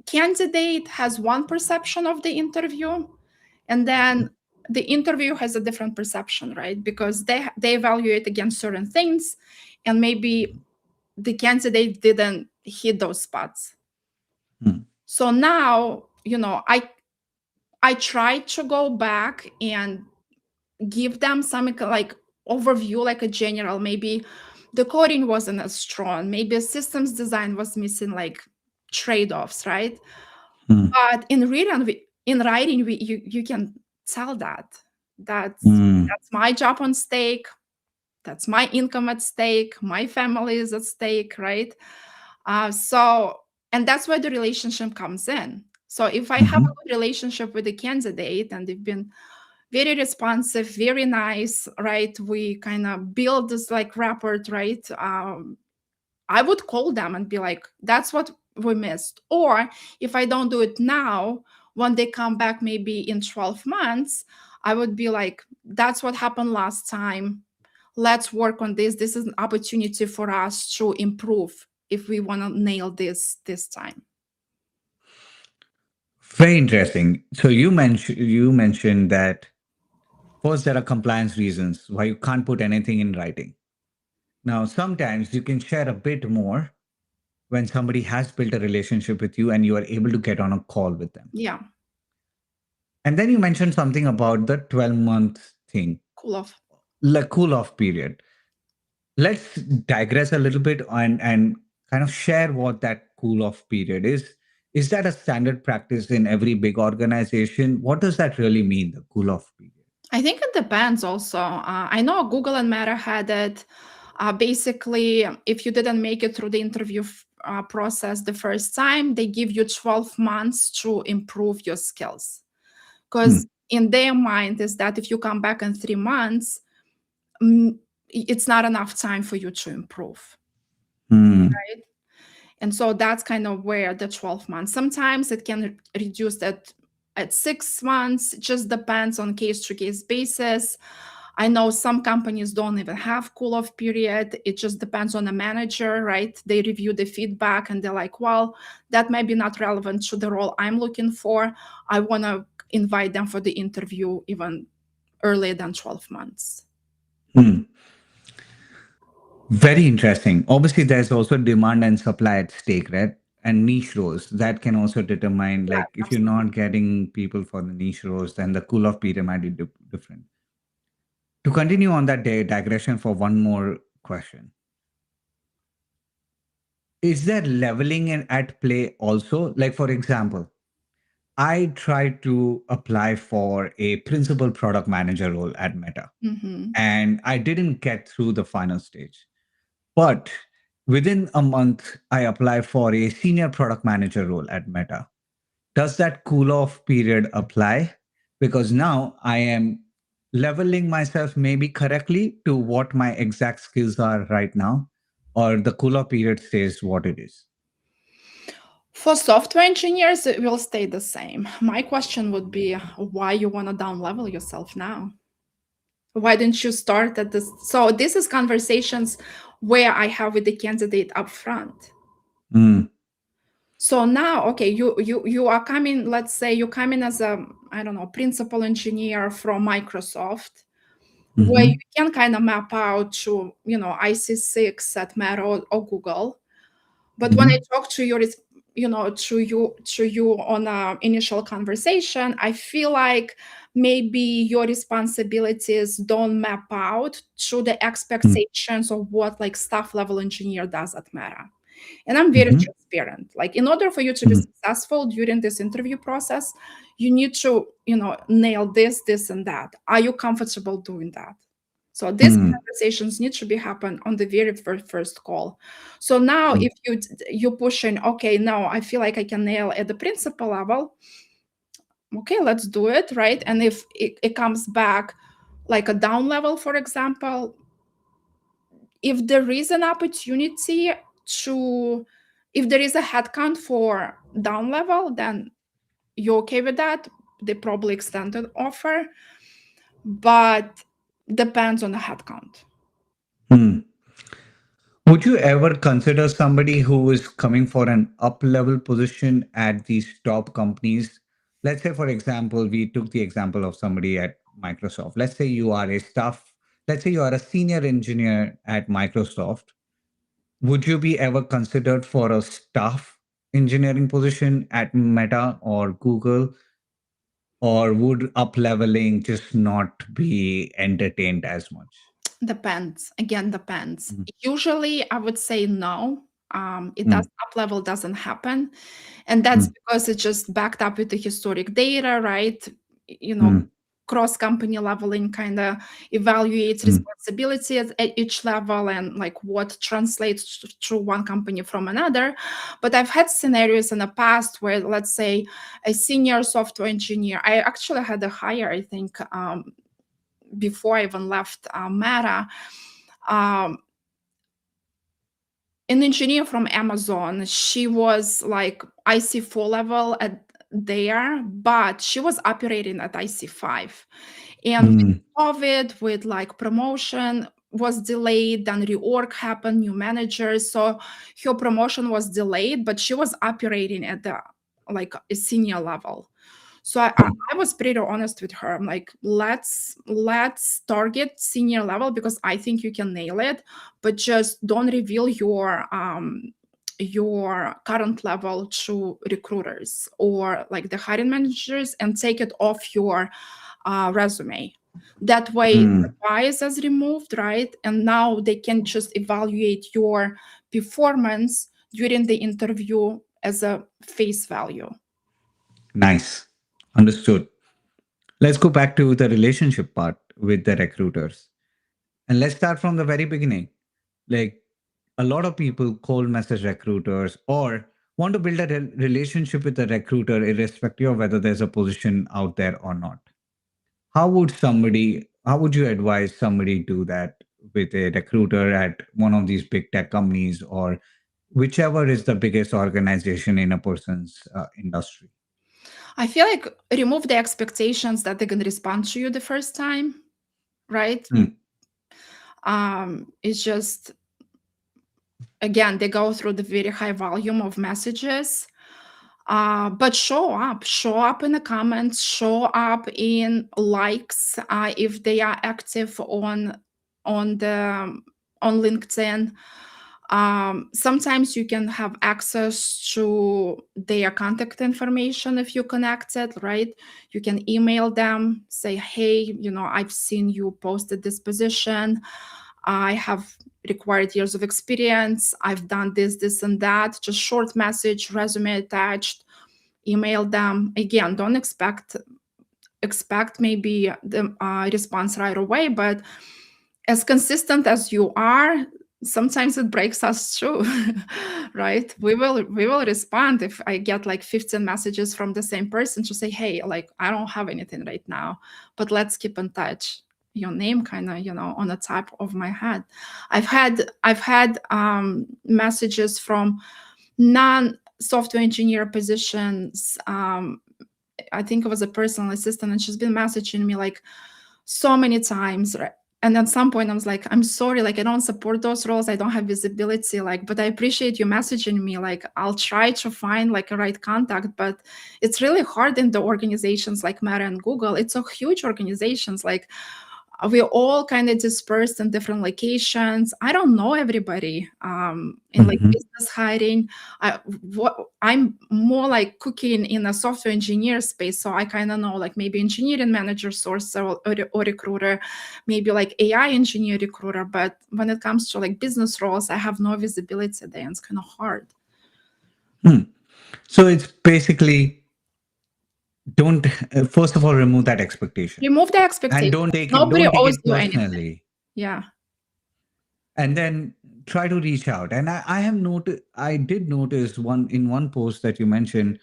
candidate has one perception of the interview, and then the interview has a different perception, right? Because they evaluate against certain things, and maybe the candidate didn't hit those spots. Mhm. So now, I tried to go back and give them some like overview, like a general, maybe the coding wasn't as strong, maybe a systems design was missing like trade-offs, right? Mhm. But in writing you can tell that Mhm. that's my job on stake, that's my income at stake, my family is at stake, right? So, and that's where the relationship comes in. So if I have a Mhm. good relationship with the candidate and they've been very responsive, very nice, right? We kind of build this like rapport, right? I would call them and be like, that's what we missed. Or if I don't do it now, when they come back maybe in 12 months, I would be like, that's what happened last time. Let's work on this. This is an opportunity for us to improve if we want to nail this time. Very interesting. So you mentioned that first there are compliance reasons why you can't put anything in writing. Now, sometimes you can share a bit more when somebody has built a relationship with you and you are able to get on a call with them. Yeah, And then you mentioned something about the 12-month thing, cool off. the cool off period. Let's digress a little bit and kind of share what that cool off period is. Is that a standard practice in every big organization? What does that really mean, the cool off period? I think it depends also. I know Google and Meta had it. Basically, if you didn't make it through the interview process the first time, they give you 12 months to improve your skills. because Hmm. in their mind is that if you come back in 3 months, mm, it's not enough time for you to improve, Hmm. right? And so that's kind of where the 12 months. Sometimes it can reduce at 6 months. It just depends on case to case basis. I know some companies don't even have cool off period. It just depends on the manager, right? They review the feedback and they're like, well, that may be not relevant to the role I'm looking for. I want to invite them for the interview even earlier than 12 months. Hmm. Very interesting. Obviously, there's also demand and supply at stake, right? And niche roles that can also determine, Yeah, like, if you're absolutely. not getting people for the niche roles, then the cool off period might be different. To continue on that digression for one more question, is there leveling at play also? Like, for example, I tried to apply for a principal product manager role at Meta, Hmm. and I didn't get through the final stage. But within a month, I applied for a senior product manager role at Meta. Does that cool off period apply? Because now I am leveling myself maybe correctly to what my exact skills are right now, or the cool off period stays what it is. For software engineers, it will stay the same. My question would be why you want to down level yourself now? Why didn't you start at this? So this is conversations where I have with the candidate up front. Mm, So now, okay, you are coming, let's say you come in as a, I don't know, principal engineer from Microsoft, where you mm-hmm, can kind of map out to, IC6 at Meta or Google. But when I mm-hmm, talk to you, to you on a initial conversation, I feel like maybe your responsibilities don't map out to the expectations of what like staff level engineer does at Meta. And I'm very mm-hmm, transparent. Like in order for you to be mm-hmm, successful during this interview process, you need to, nail this, and that. Are you comfortable doing that? So these mm, conversations need to be happen on the very first call. So now mm, if you pushing, okay, no, I feel like I can nail at the principal level, okay, let's do it, right? And if it comes back like a down level, for example, if there is an opportunity to, if there is a headcount for down level, then you're okay with that. They probably extend an offer, but depends on the headcount. mm. Would you ever consider somebody who is coming for an up level position at these top companies? Let's say, for example, we took the example of somebody at Microsoft. Let's say you are a senior engineer at Microsoft. Would you be ever considered for a staff engineering position at Meta or Google? Or would up leveling just not be entertained as much? Depends. Again, depends. Mm, Usually, I would say no. It does mm, up level doesn't happen, and that's mm, because it's just backed up with the historic data, right? You know, mm, cross company leveling kind of evaluates mm, responsibility at each level and like what translates to one company from another. But I've had scenarios in the past where, let's say, a senior software engineer. I actually had a hire, I think, before I even left Meta, um, an engineer from Amazon. She was like IC4 level at there, but she was operating at IC5. And with mm, COVID, with like promotion was delayed, then reorg happened, new managers. So her promotion was delayed, but she was operating at the like a senior level. So I was pretty honest with her. I'm like, let's target senior level because I think you can nail it, but just don't reveal your current level to recruiters or like the hiring managers and take it off your resume. That way, the mm. bias is removed, right? And now they can just evaluate your performance during the interview as a face value. Nice. Understood. Let's go back to the relationship part with the recruiters. And let's start from the very beginning. Like, a lot of people cold message recruiters or want to build a relationship with a recruiter, irrespective of whether there's a position out there or not. How would you advise somebody do that with a recruiter at one of these big tech companies or whichever is the biggest organization in a person's industry? I feel like remove the expectations that they're going to respond to you the first time, right? Hmm. It's just, again, they go through the very high volume of messages. But show up in the comments, show up in likes if they are active on the on LinkedIn. Sometimes you can have access to their contact information if you connected, right? You can email them, say, hey, I've seen you posted this position. I have required years of experience. I've done this, and that. Just short message, resume attached, email them. Again, don't expect maybe the response right away, but as consistent as you are, sometimes it breaks us too. Right? We will respond if I get like 15 messages from the same person to say, hey, like, I don't have anything right now, but let's keep in touch. Your name kind of, on the top of my head. I've had messages from non software engineer positions. I think it was a personal assistant, and she's been messaging me like so many times. Right? And at some point, I was like, I'm sorry, like, I don't support those roles. I don't have visibility, like, but I appreciate you messaging me. Like, I'll try to find like a right contact, but it's really hard in the organizations like Meta and Google. It's a huge organizations. Like, we're all kind of dispersed in different locations. I don't know everybody in like Mhm. business hiring. I'm more like cooking in a software engineer space, so I kind of know like maybe engineering manager, source, or recruiter, maybe like AI engineer recruiter. But when it comes to like business roles, I have no visibility there, and it's kind of hard. Hmm. So it's basically don't first of all remove that expectation Remove the and expectations. Nobody don't take owes it you anything. personally, Yeah. and then try to reach out. And I have noticed, I did notice one in one post that you mentioned,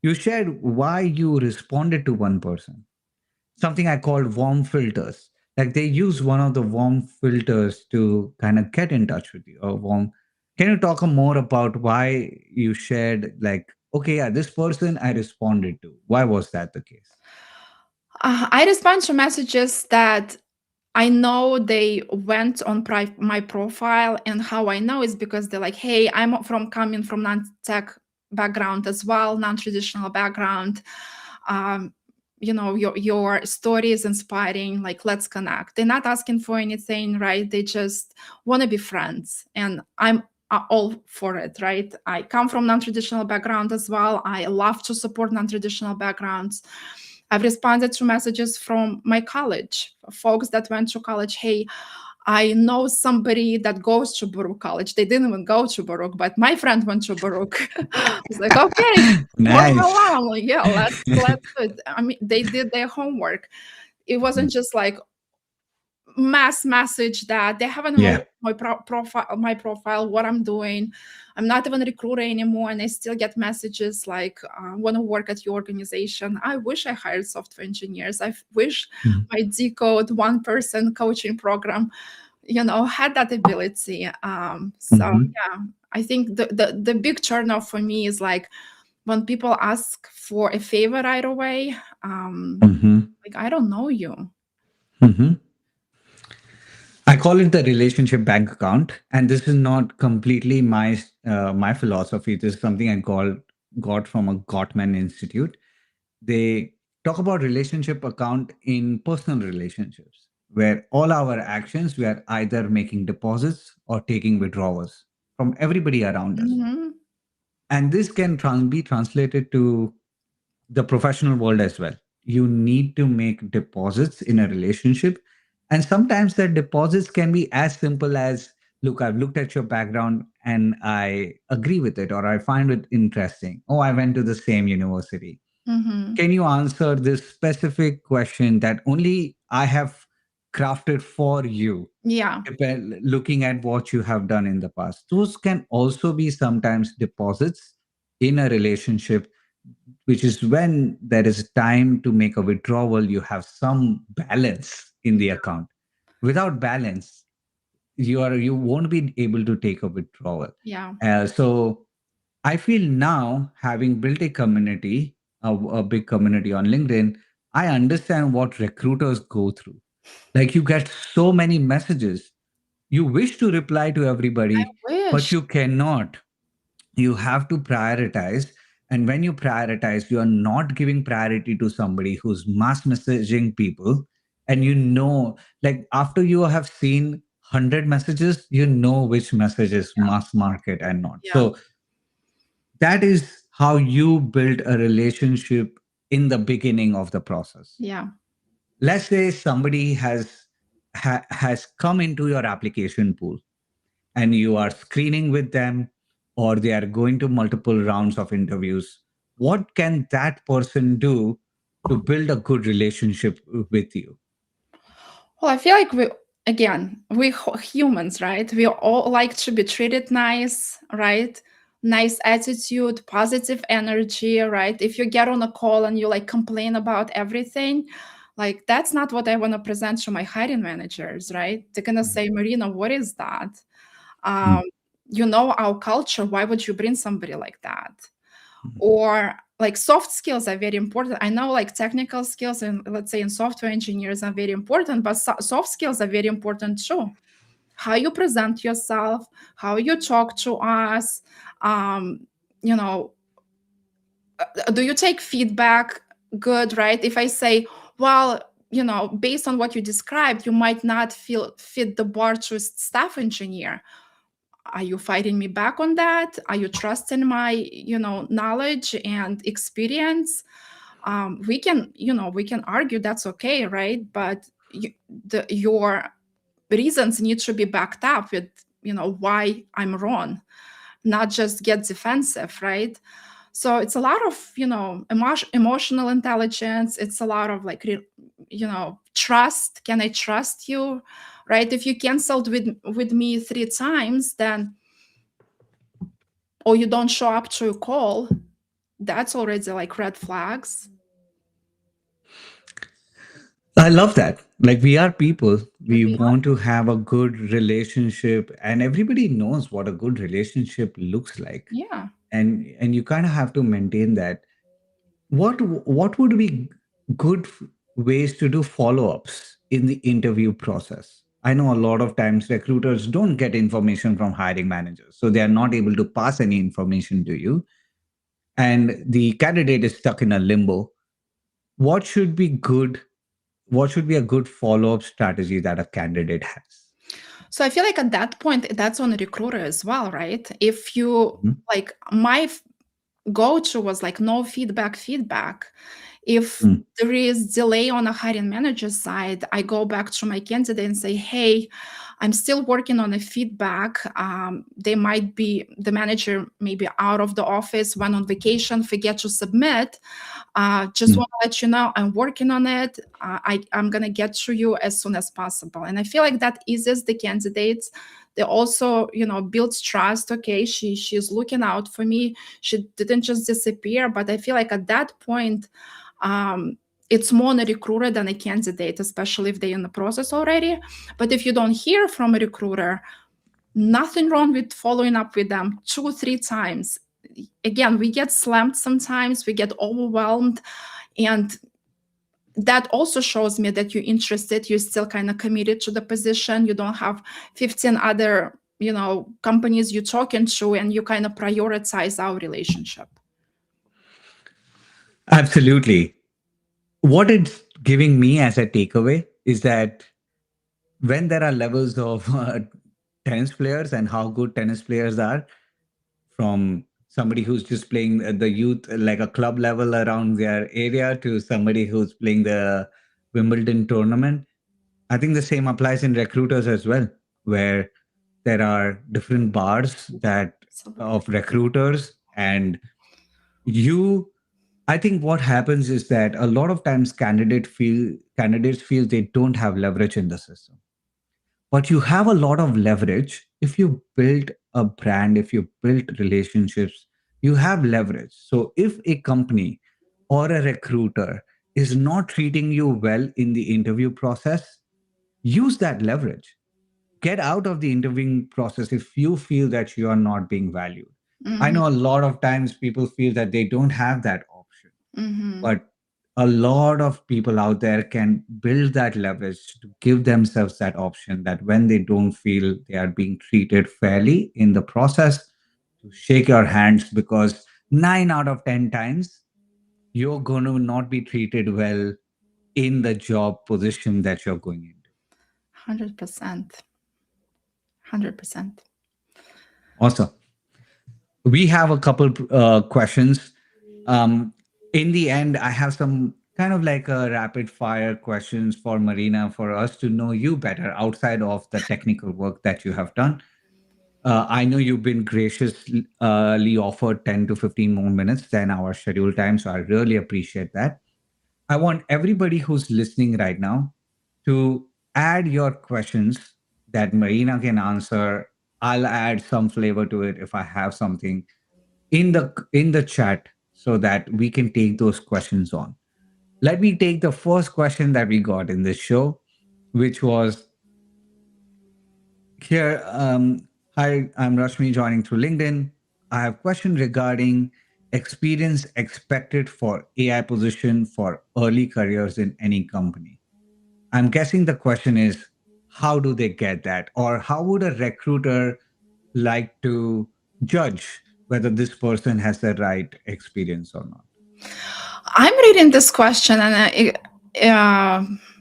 you shared why you responded to one person, something I called warm filters. Like they use one of the warm filters to kind of get in touch with you or warm. Can you talk more about why you shared like, okay, yeah, this person I responded to. Why was that the case? I respond to messages that I know they went on my profile, and how I know is because they're like, "Hey, I'm coming from non-tech background as well, non-traditional background. Um, your story is inspiring. Like, let's connect." They're not asking for anything, right? They just want to be friends, and I'm all for it, right? I come from non-traditional background as well. I love to support non-traditional backgrounds. I've responded to messages from my college, folks that went to college. Hey, I know somebody that goes to Baruch College. They didn't even go to Baruch, but my friend went to Baruch. I was like, okay, warm Nice. alarm. Like, yeah, let's do it. I mean, they did their homework. It wasn't just like mass message that they haven't even Yeah. looked my profile, what I'm doing. I'm not even a recruiter anymore, and I still get messages like, want to work at your organization. I wish I hired software engineers. I wish Mhm. my decode one person coaching program had that ability. So Mhm. yeah, I think the big turn off for me is like when people ask for a favor right away. Mhm. Like, I don't know you. Mhm. I call it the relationship bank account, and this is not completely my philosophy. This is something I got from a Gottman Institute. They talk about relationship account in personal relationships, where all our actions we are either making deposits or taking withdrawals from everybody around us, Mhm. and this can be translated to the professional world as well. You need to make deposits in a relationship. And sometimes the deposits can be as simple as, look, I've looked at your background and I agree with it, or I find it interesting. Oh, I went to the same university. Mhm. Can you answer this specific question that only I have crafted for you, Yeah. looking at what you have done in the past? Those can also be sometimes deposits in a relationship, which is when there is time to make a withdrawal, you have some balance in the account. Without balance, you won't be able to take a withdrawal. Yeah. So I feel now, having built a community, a big community on LinkedIn, I understand what recruiters go through. Like, you get so many messages, you wish to reply to everybody, but Wish. you cannot. You have to prioritize. And when you prioritize, you are not giving priority to somebody who's mass messaging people. And like, after you have seen 100 messages, you know which message is mass market and not. Yeah. So that is how you build a relationship in the beginning of the process. Yeah. Let's say somebody has come into your application pool, and you are screening with them, or they are going to multiple rounds of interviews. What can that person do to build a good relationship with you? Well, I feel like we humans, right? We all like to be treated nice, right? Nice attitude, positive energy, right? If you get on a call and you like complain about everything, like that's not what I want to present to my hiring managers, right? They're gonna Mhm. say, Marina, what is that? Um, Mhm. you know our culture. Why would you bring somebody like that? Mhm. Or like soft skills are very important. I know like technical skills and let's say in software engineers are very important, but soft skills are very important too. How you present yourself, how you talk to us, um, you know, do you take feedback good, right? If I say, well, based on what you described, you might not feel fit the bar to staff engineer. Are you fighting me back on that? Are you trusting my knowledge and experience? We can argue, that's okay, right? But your reasons need to be backed up with why I'm wrong, not just get defensive, right? So it's a lot of emotional intelligence. It's a lot of like trust. Can I trust you, right? If you canceled with me 3 times, then or you don't show up to a call, that's already like red flags. I love that. Like, we are people, we We are, want to have a good relationship, and everybody knows what a good relationship looks like. yeah. And you kind of have to maintain that. What would be good ways to do follow-ups in the interview process? I know a lot of times recruiters don't get information from hiring managers, so they are not able to pass any information to you, and the candidate is stuck in a limbo. What should be good? What should be a good follow-up strategy that a candidate has? So I feel like at that point, that's on a recruiter as well, right? If you Mhm. like my go-to was like no feedback. If Mm. there is delay on a hiring manager side, I go back to my candidate and say, hey, I'm still working on a feedback. They might be the manager maybe out of the office, went on vacation, forget to submit. Just Mm. want to let you know I'm working on it. I'm gonna get to you as soon as possible. And I feel like that eases the candidates. They also, builds trust. Okay, she's looking out for me. She didn't just disappear. But I feel like at that point, um, it's more on a recruiter than a candidate, especially if they're in the process already. But if you don't hear from a recruiter, nothing wrong with following up with them 2 or 3 times. Again, we get slammed sometimes, we get overwhelmed, and that also shows me that you're interested, you're still kind of committed to the position. You don't have 15 other companies you're talking to, and you kind of prioritize our relationship. Absolutely. What it's giving me as a takeaway is that when there are levels of tennis players and how good tennis players are, from somebody who's just playing the youth, like a club level around their area, to somebody who's playing the Wimbledon tournament, I think the same applies in recruiters as well, where there are different bars that So, of recruiters. And you I think what happens is that a lot of times candidates feel they don't have leverage in the system. But you have a lot of leverage if you build a brand, if you build relationships you have leverage. So if a company or a recruiter is not treating you well in the interview process, use that leverage. Get out of the interviewing process if you feel that you are not being valued. I Mhm. know a lot of times people feel that they don't have that option, Mhm. but a lot of people out there can build that leverage to give themselves that option, that when they don't feel they are being treated fairly in the process, to shake your hands, because 9 out of 10 times you're going to not be treated well in the job position that you're going into. 100%. 100%. Awesome. We have a couple questions. Um, in the end, I have some kind of like a rapid fire questions for Marina, for us to know you better outside of the technical work that you have done. I know you've been graciously offered 10 to 15 more minutes than our scheduled time, so I really appreciate that. I want everybody who's listening right now to add your questions that Marina can answer. I'll add some flavor to it if I have something in the chat, so that we can take those questions on. Let me take the first question that we got in this show, which was here. Hi, I'm Rashmi joining through LinkedIn. I have a question regarding experience expected for AI position for early careers in any company. I'm guessing the question is, how do they get that? Or how would a recruiter like to judge whether this person has the right experience or not? I'm reading this question, and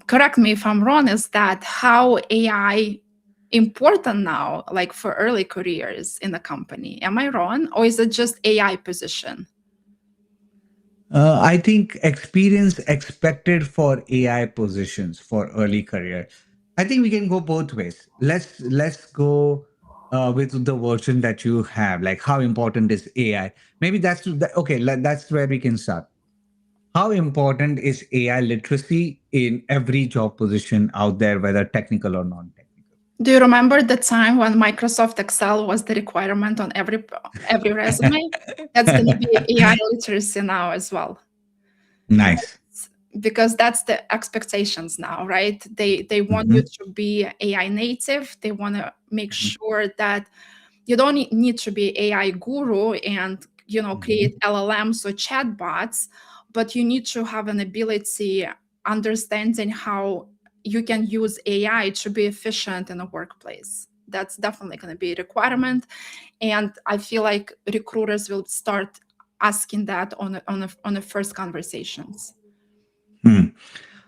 correct me if I'm wrong, is that how AI important now, like for early careers in the company? Am I wrong? Or is it just AI position? I think experience expected for AI positions for early career. I think we can go both ways. Let's go with the version that you have. Like, how important is AI? Maybe okay. That's where we can start. How important is AI literacy in every job position out there, whether technical or non-technical? Do you remember the time when Microsoft Excel was the requirement on every resume? That's going to be AI literacy now as well. Nice. Because that's the expectations now, right? They want you Hmm. to be AI native. They want to make Hmm. sure that you don't need to be AI guru and Hmm. create LLMs or chatbots, but you need to have an ability understanding how you can use AI to be efficient in a workplace. That's definitely going to be a requirement, and I feel like recruiters will start asking that on the first conversations. Hmm.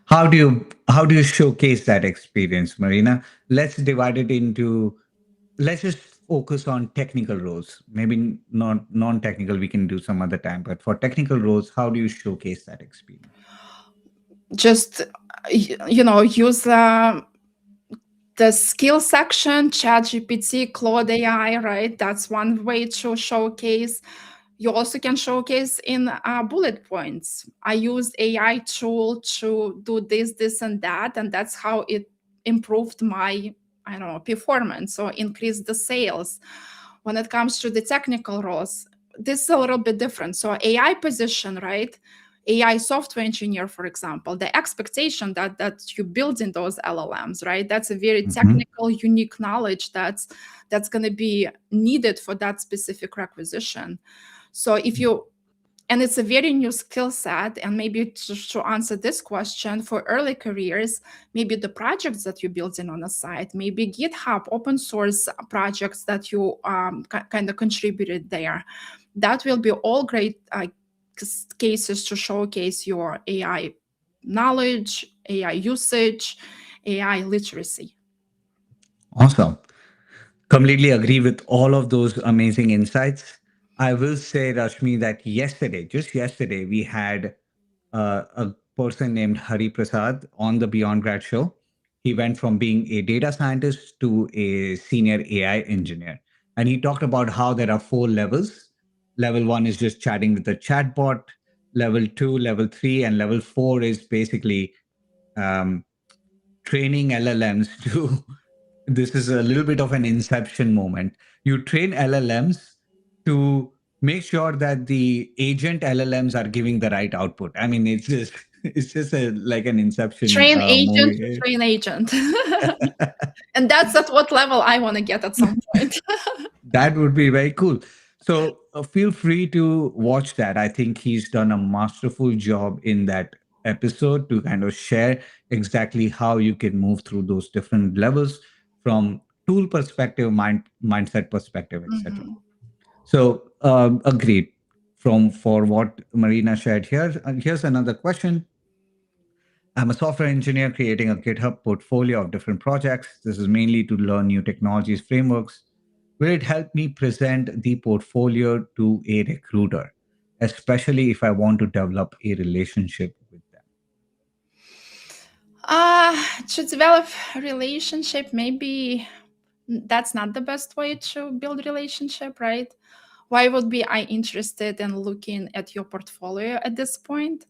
How do you showcase that experience, Marina? Let's divide it into, let's just focus on technical roles. Maybe not non-technical, we can do some other time, but for technical roles, how do you showcase that experience? Just use the skill section, ChatGPT, Claude AI, right? That's one way to showcase. You also can showcase in bullet points. I used AI tool to do this, and that, and that's how it improved my, I don't know, performance or increased the sales. When it comes to the technical roles, this is a little bit different. So AI position, right? AI software engineer, for example, the expectation that you build in those LLMs, right? That's a very Hmm. technical, unique knowledge that's going to be needed for that specific requisition. So if you, and it's a very new skill set, and maybe to answer this question for early careers, maybe the projects that you're building on a site, maybe GitHub open source projects that you kind of contributed there, that will be all great cases to showcase your AI knowledge, AI usage, AI literacy. Awesome. Completely agree with all of those amazing insights. I will say, Rashmi, that yesterday, just yesterday, we had a person named Hari Prasad on the Beyond Grad Show. He went from being a data scientist to a senior AI engineer. And he talked about how there are 4 levels. Level one is just chatting with the chatbot, level two, level three, and level four is basically um, training LLMs to this is a little bit of an inception moment. You train LLMs to make sure that the agent LLMs are giving the right output. I mean, it's just it's just like an Inception Train agent to movie. train agent. And that's at what level I want to get at some point. That would be very cool. So feel free to watch that. I think he's done a masterful job in that episode to kind of share exactly how you can move through those different levels from tool perspective, mindset perspective, etc. Mhm. So agreed. From for what Marina shared here, here's another question. I'm a software engineer creating a GitHub portfolio of different projects. This is mainly to learn new technologies, frameworks. Will it help me present the portfolio to a recruiter, especially if I want to develop a relationship with them? To develop a relationship, maybe that's not the best way to build relationship, right? Why would be I interested in looking at your portfolio at this point?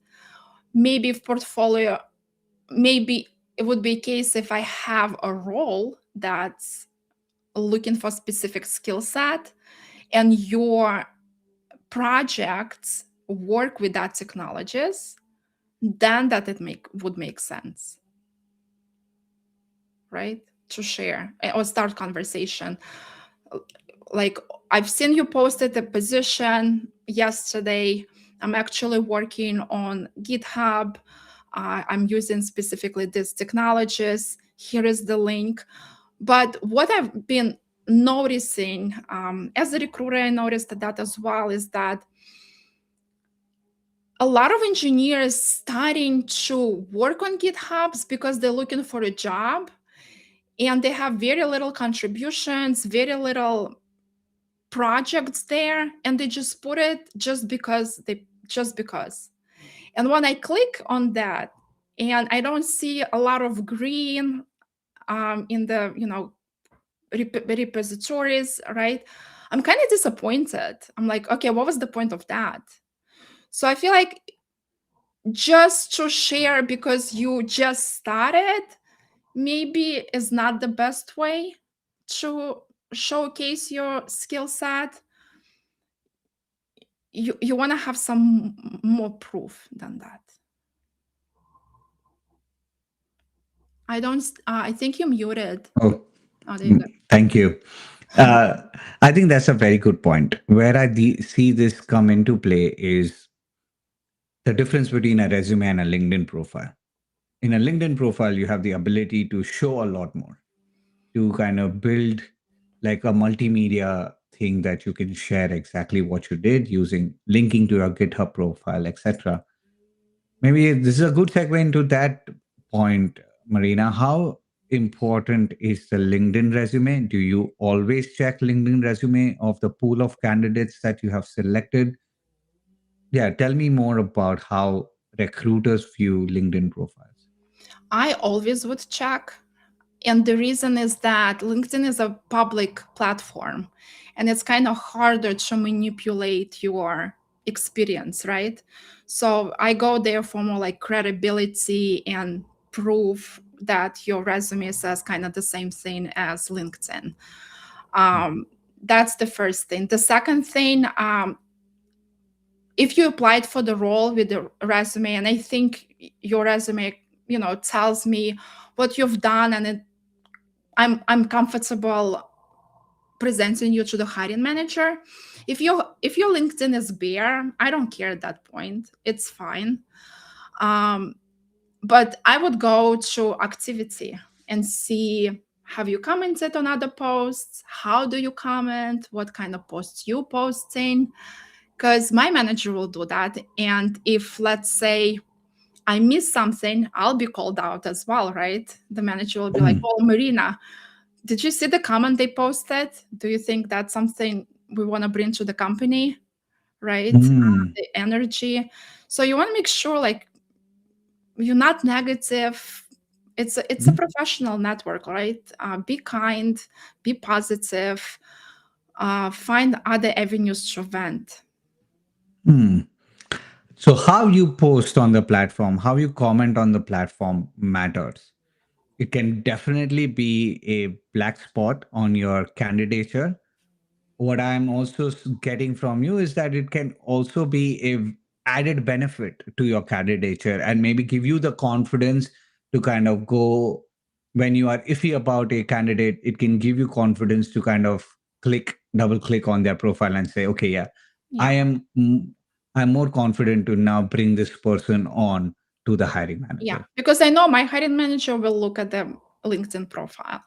Maybe if portfolio, maybe it would be a case if I have a role that's looking for specific skill set and your projects work with that technologies, then that it would make sense, right? To share or start conversation. Like, I've seen you posted a position yesterday. I'm actually working on GitHub. I'm using specifically these technologies. Here is the link. But what I've been noticing, as a recruiter, I noticed that as well, is that a lot of engineers starting to work on GitHubs because they're looking for a job and they have very little contributions, very little projects there, and they just put it just because. And when I click on that and I don't see a lot of green in the repositories, right? I'm kind of disappointed. I'm like, okay, what was the point of that? So I feel like just to share because you just started maybe is not the best way to showcase your skill set. You want to have some more proof than that. I think you muted. Oh, Oh, there you go. thank you. Uh, I think that's a very good point. Where see this come into play is the difference between a resume and a LinkedIn profile. In a LinkedIn profile, you have the ability to show a lot more, to kind of build like a multimedia thing that you can share exactly what you did using linking to your GitHub profile, etc. Maybe this is a good segue into that point, Marina. How important is the LinkedIn resume? Do you always check LinkedIn resume of the pool of candidates that you have selected? Yeah, tell me more about how recruiters view LinkedIn profiles. I always would check. And the reason is that LinkedIn is a public platform and it's kind of harder to manipulate your experience, right? So I go there for more like credibility and proof that your resume says kind of the same thing as LinkedIn. Mhm. Um, that's the first thing. The second thing, if you applied for the role with the resume, and I think your resume, tells me what you've done, and I'm comfortable presenting you to the hiring manager. If your LinkedIn is bare, I don't care at that point. It's fine. Um, but I would go to activity and see, have you commented on other posts? How do you comment? What kind of posts you posting? Because my manager will do that. And if, let's say, I miss something, I'll be called out as well, right? The manager will be like, Mm, oh, Marina, did you see the comment they posted? Do you think that's something we want to bring to the company? Right? mm, The energy. So you want to make sure like you're not negative. It's a mm, professional network, right? Be kind, be positive, find other avenues to vent. mm. So, how you post on the platform, how you comment on the platform matters. It can definitely be a black spot on your candidature, what I'm also getting from you is that it can also be a added benefit to your candidature and maybe give you the confidence to kind of go when you are iffy about a candidate. It can give you confidence to kind of double click on their profile and say, okay, yeah, I Yeah. am I'm more confident to now bring this person on to the hiring Yeah. manager. Because I know my hiring manager will look at the LinkedIn profile,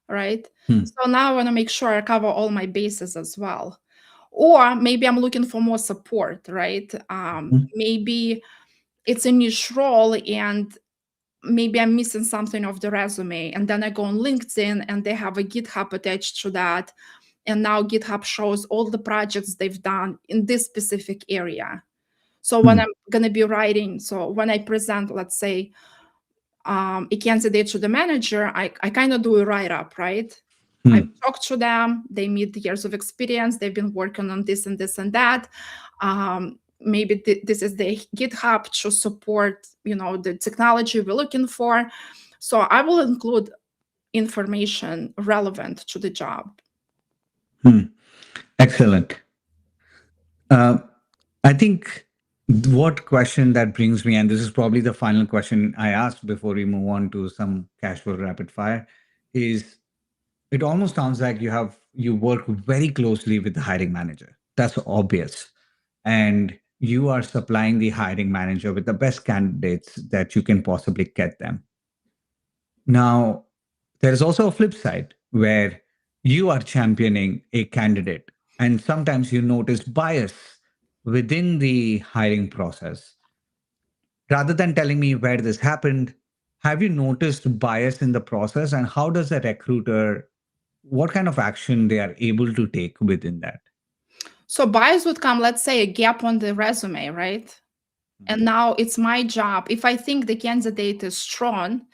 right? Hmm. So now I want to make sure I cover all my bases as well. Or maybe I'm looking for more support, right? Hmm. Maybe it's a niche role and maybe I'm missing something of the resume. And then I go on LinkedIn and they have a GitHub attached to that. And now GitHub shows all the projects they've done in this specific area. So when Hmm. I'm going to be writing, so when I present, let's say, a candidate to the manager, I kind of do a write up, right? I Hmm. talk to them, they meet the years of experience, they've been working on this and this and that. Maybe this is the GitHub to support, the technology we're looking for. So I will include information relevant to the job. Hmm. Excellent. Uh, I think what question that brings me, and this is probably the final question I ask before we move on to some casual rapid fire, is it almost sounds like you work very closely with the hiring manager. That's obvious. And you are supplying the hiring manager with the best candidates that you can possibly get them. Now, there's also a flip side where you are championing a candidate, and sometimes you notice bias within the hiring process. Rather than telling me where this happened, have you noticed bias in the process, and how does a recruiter, what kind of action they are able to take within that? So bias would come, let's say, a gap on the resume, right? And now it's my job. If I think the candidate is strong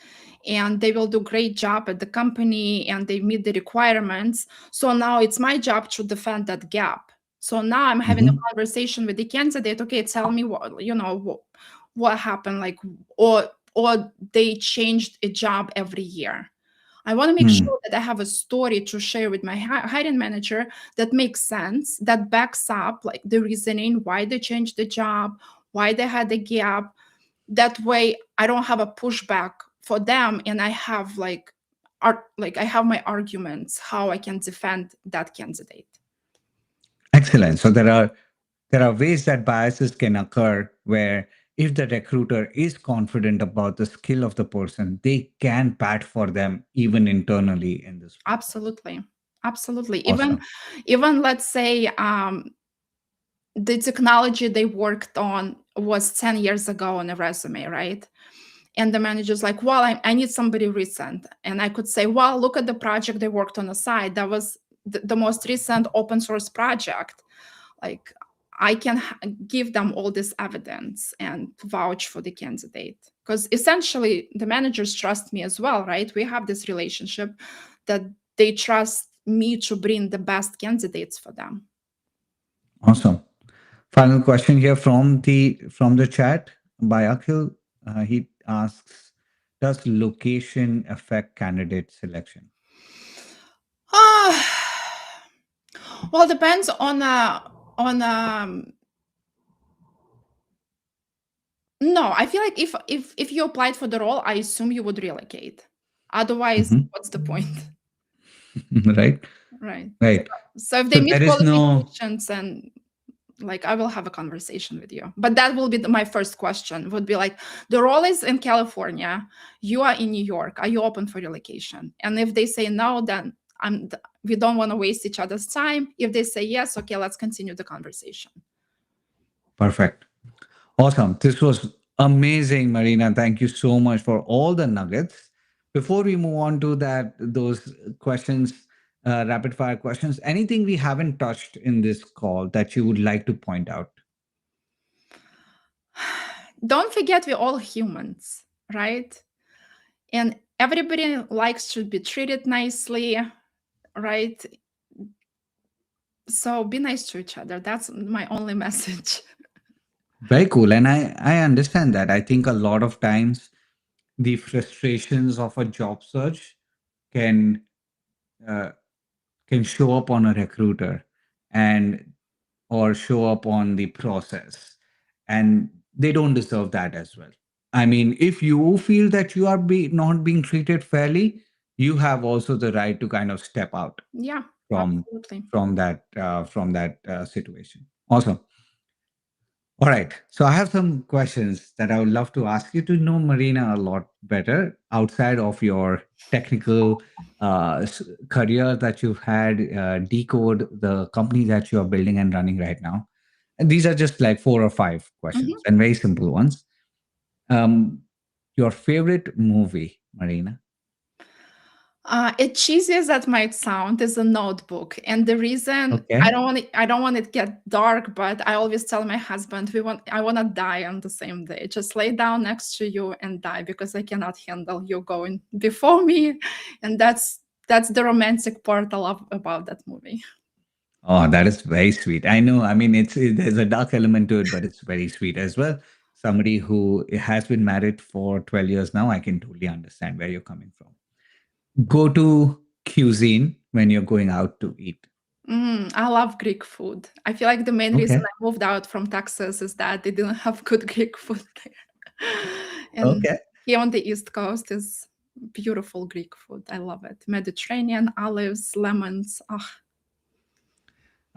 and they will do great job at the company and they meet the requirements, so now it's my job to defend that gap. So now I'm having a Mm-hmm. conversation with the candidate. Okay, tell me what happened, like, or they changed a job every year. I want to make Hmm. sure that I have a story to share with my hiring manager that makes sense, that backs up like the reasoning why they changed the job, why they had a gap. That way, I don't have a pushback for them, and I have like I have my arguments how I can defend that candidate. Excellent. So there are ways that biases can occur where if the recruiter is confident about the skill of the person, they can pat for them even internally in this process. Absolutely, absolutely. Even Awesome. even let's say the technology they worked on was 10 years ago on a resume, right? And the manager's like, well, I need somebody recent. And I could say, well, look at the project they worked on the side. That was the most recent open source project. Like, I can give them all this evidence and vouch for the candidate. Because essentially, the managers trust me as well, right? We have this relationship that they trust me to bring the best candidates for them. Awesome. Final question here from the chat by Akhil. He asks, does location affect candidate selection? Well, depends on no, I feel like if you applied for the role, I assume you would relocate. Otherwise, Mhm. what's the point? Right. Right. Right. So if they So meet there is no. qualifications, and like I will have a conversation with you. But that will be my first question would be like, the role is in California, you are in New York, are you open for relocation? And if they say no, then we don't want to waste each other's time. If they say yes, okay, let's continue the conversation. Perfect. Awesome. This was amazing, Marina. Thank you so much for all the nuggets. Before we move on to those questions, rapid fire questions, anything we haven't touched in this call that you would like to point out? Don't forget, we're all humans, right? And everybody likes to be treated nicely, right? So be nice to each other. That's my only message. Very cool. And I understand that. I think a lot of times the frustrations of a job search can uh, can show up on a recruiter. and or show up on the process, and they don't deserve that as well. I mean, if you feel that you are not being treated fairly, you have also the right to kind of step out Yeah, from absolutely. that situation. Awesome. All right. So I have some questions that I would love to ask you to know Marina a lot better outside of your technical career that you've had, decode the company that you are building and running right now. And these are just like four or five questions Mhm. and very simple ones. Um, your favorite movie, Marina? It cheesy as that might sound is a notebook, and the reason Okay. I don't want it get dark, but I always tell my husband I want to die on the same day. Just lay down next to you and die because I cannot handle you going before me, and that's the romantic part I love about that movie. Oh, that is very sweet. I know. I mean, there's a dark element to it, but it's very sweet as well. Somebody who has been married for 12 years now, I can totally understand where you're coming from. Go to cuisine when you're going out to eat. I love Greek food. I feel like the main reason Okay. I moved out from Texas is that they didn't have good Greek food there. And Okay. here on the East Coast is beautiful Greek food. I love it. Mediterranean, olives, lemons.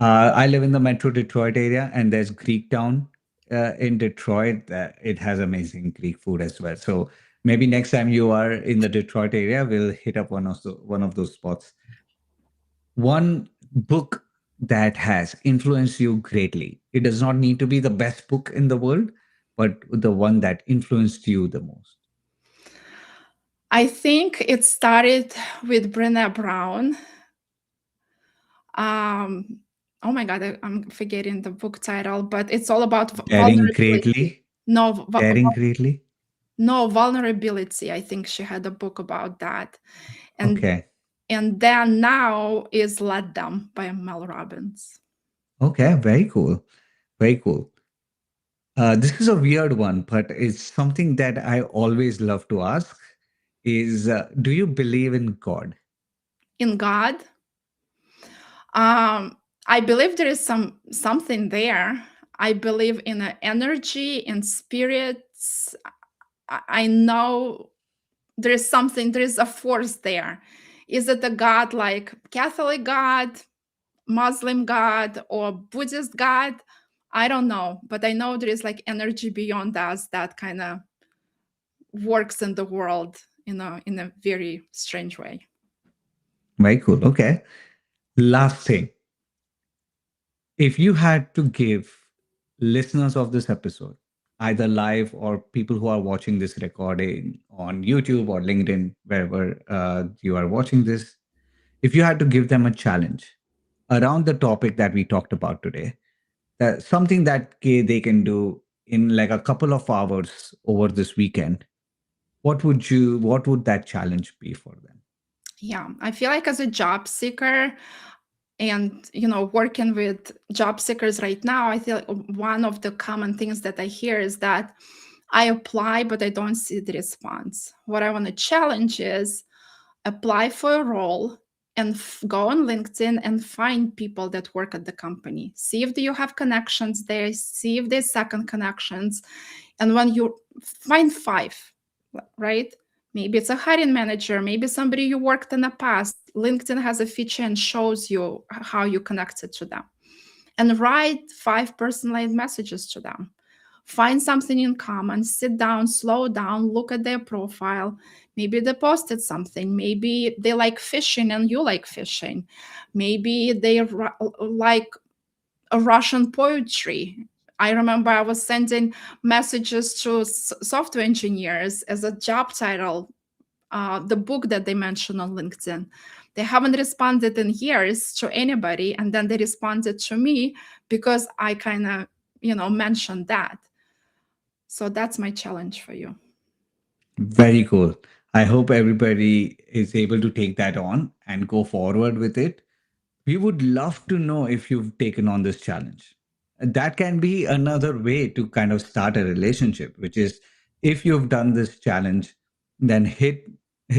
Ah, I live in the Metro Detroit area, and there's Greek Town in Detroit. It has amazing Greek food as well. So maybe next time you are in the Detroit area, we'll hit up one of those spots. One book that has influenced you greatly. It does not need to be the best book in the world, but the one that influenced you the most. I think it started with Brené Brown. Um, oh my God, I'm forgetting the book title, but it's all about Daring vulnerability. greatly, No, daring greatly. no vulnerability. I think she had a book about that, and Okay, then now is Let Them by Mel Robbins. okay, very cool, very cool. This is a weird one, but it's something that I always love to ask: is do you believe in God? In God, um, I believe there is something there. I believe in an energy, in spirits. I know there is something. There is a force there. Is it a God like Catholic God, Muslim God, or Buddhist God? I don't know, but I know there is like energy beyond us that kind of works in the world in a very strange way. Very cool. Okay. Last thing, if you had to give listeners of this episode, either live or people who are watching this recording on YouTube or LinkedIn, wherever you are watching this, if you had to give them a challenge around the topic that we talked about today, something that they can do in like a couple of hours over this weekend, what would that challenge be for them? Yeah, I feel like as a job seeker and working with job seekers right now, I feel like one of the common things that I hear is that I apply but I don't see the response. What I want to challenge is apply for a role and go on LinkedIn and find people that work at the company. See if you have connections there, see if there's second connections. And when you find five, right? Maybe it's a hiring manager, maybe somebody you worked in the past. LinkedIn has a feature and shows you how you connected to them. And write five personalized messages to them. Find something in common, sit down, slow down, look at their profile. Maybe they posted something. Maybe they like fishing and you like fishing. Maybe they like a Russian poetry. I remember I was sending messages to software engineers as a job title, the book that they mentioned on LinkedIn. They haven't responded in years to anybody, and then they responded to me because I kind of, mentioned that. So that's my challenge for you. Very cool. I hope everybody is able to take that on and go forward with it. We would love to know if you've taken on this challenge. That can be another way to kind of start a relationship, which is if you've done this challenge, then hit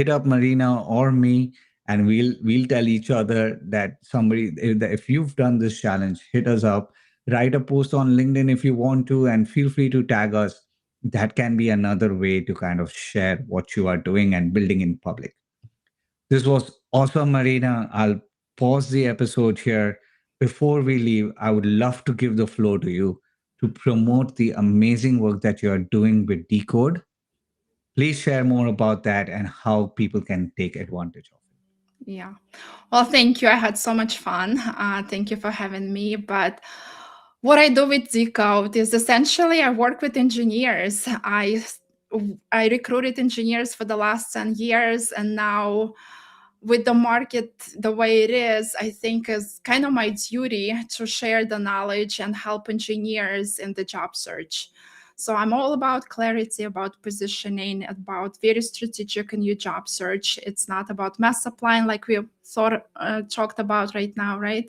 up Marina or me and we'll tell each other that somebody, if you've done this challenge, hit us up, write a post on LinkedIn if you want to, and feel free to tag us. That can be another way to kind of share what you are doing and building in public. This was awesome, Marina. I'll pause the episode here. Before we leave, I would love to give the floor to you to promote the amazing work that you are doing with Decode. Please share more about that and how people can take advantage of it. Yeah. Well, thank you. I had so much fun. Thank you for having me. But what I do with Decode is essentially I work with engineers. I recruited engineers for the last 10 years, and now with the market the way it is, I think is kind of my duty to share the knowledge and help engineers in the job search. So I'm all about clarity, about positioning, about very strategic new job search. It's not about mass applying like we talked about right now, right?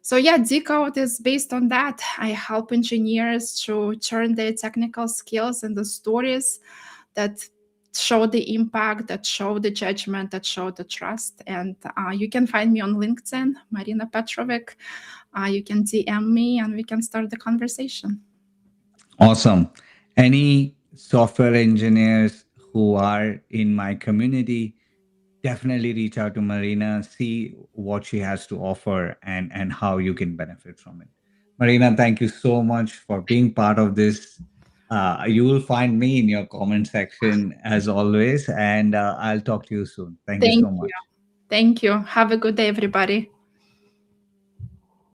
So yeah, Decode is based on that. I help engineers to turn their technical skills into stories that show the impact, that show the judgment, that show the trust. And you can find me on LinkedIn, Marina Petrovic. You can DM me and we can start the conversation. Awesome. Any software engineers who are in my community, definitely reach out to Marina, see what she has to offer and how you can benefit from it. Marina, thank you so much for being part of this. You will find me in your comment section as always, and I'll talk to you soon. Thank you Thank so you. much. Thank you. Have a good day, everybody.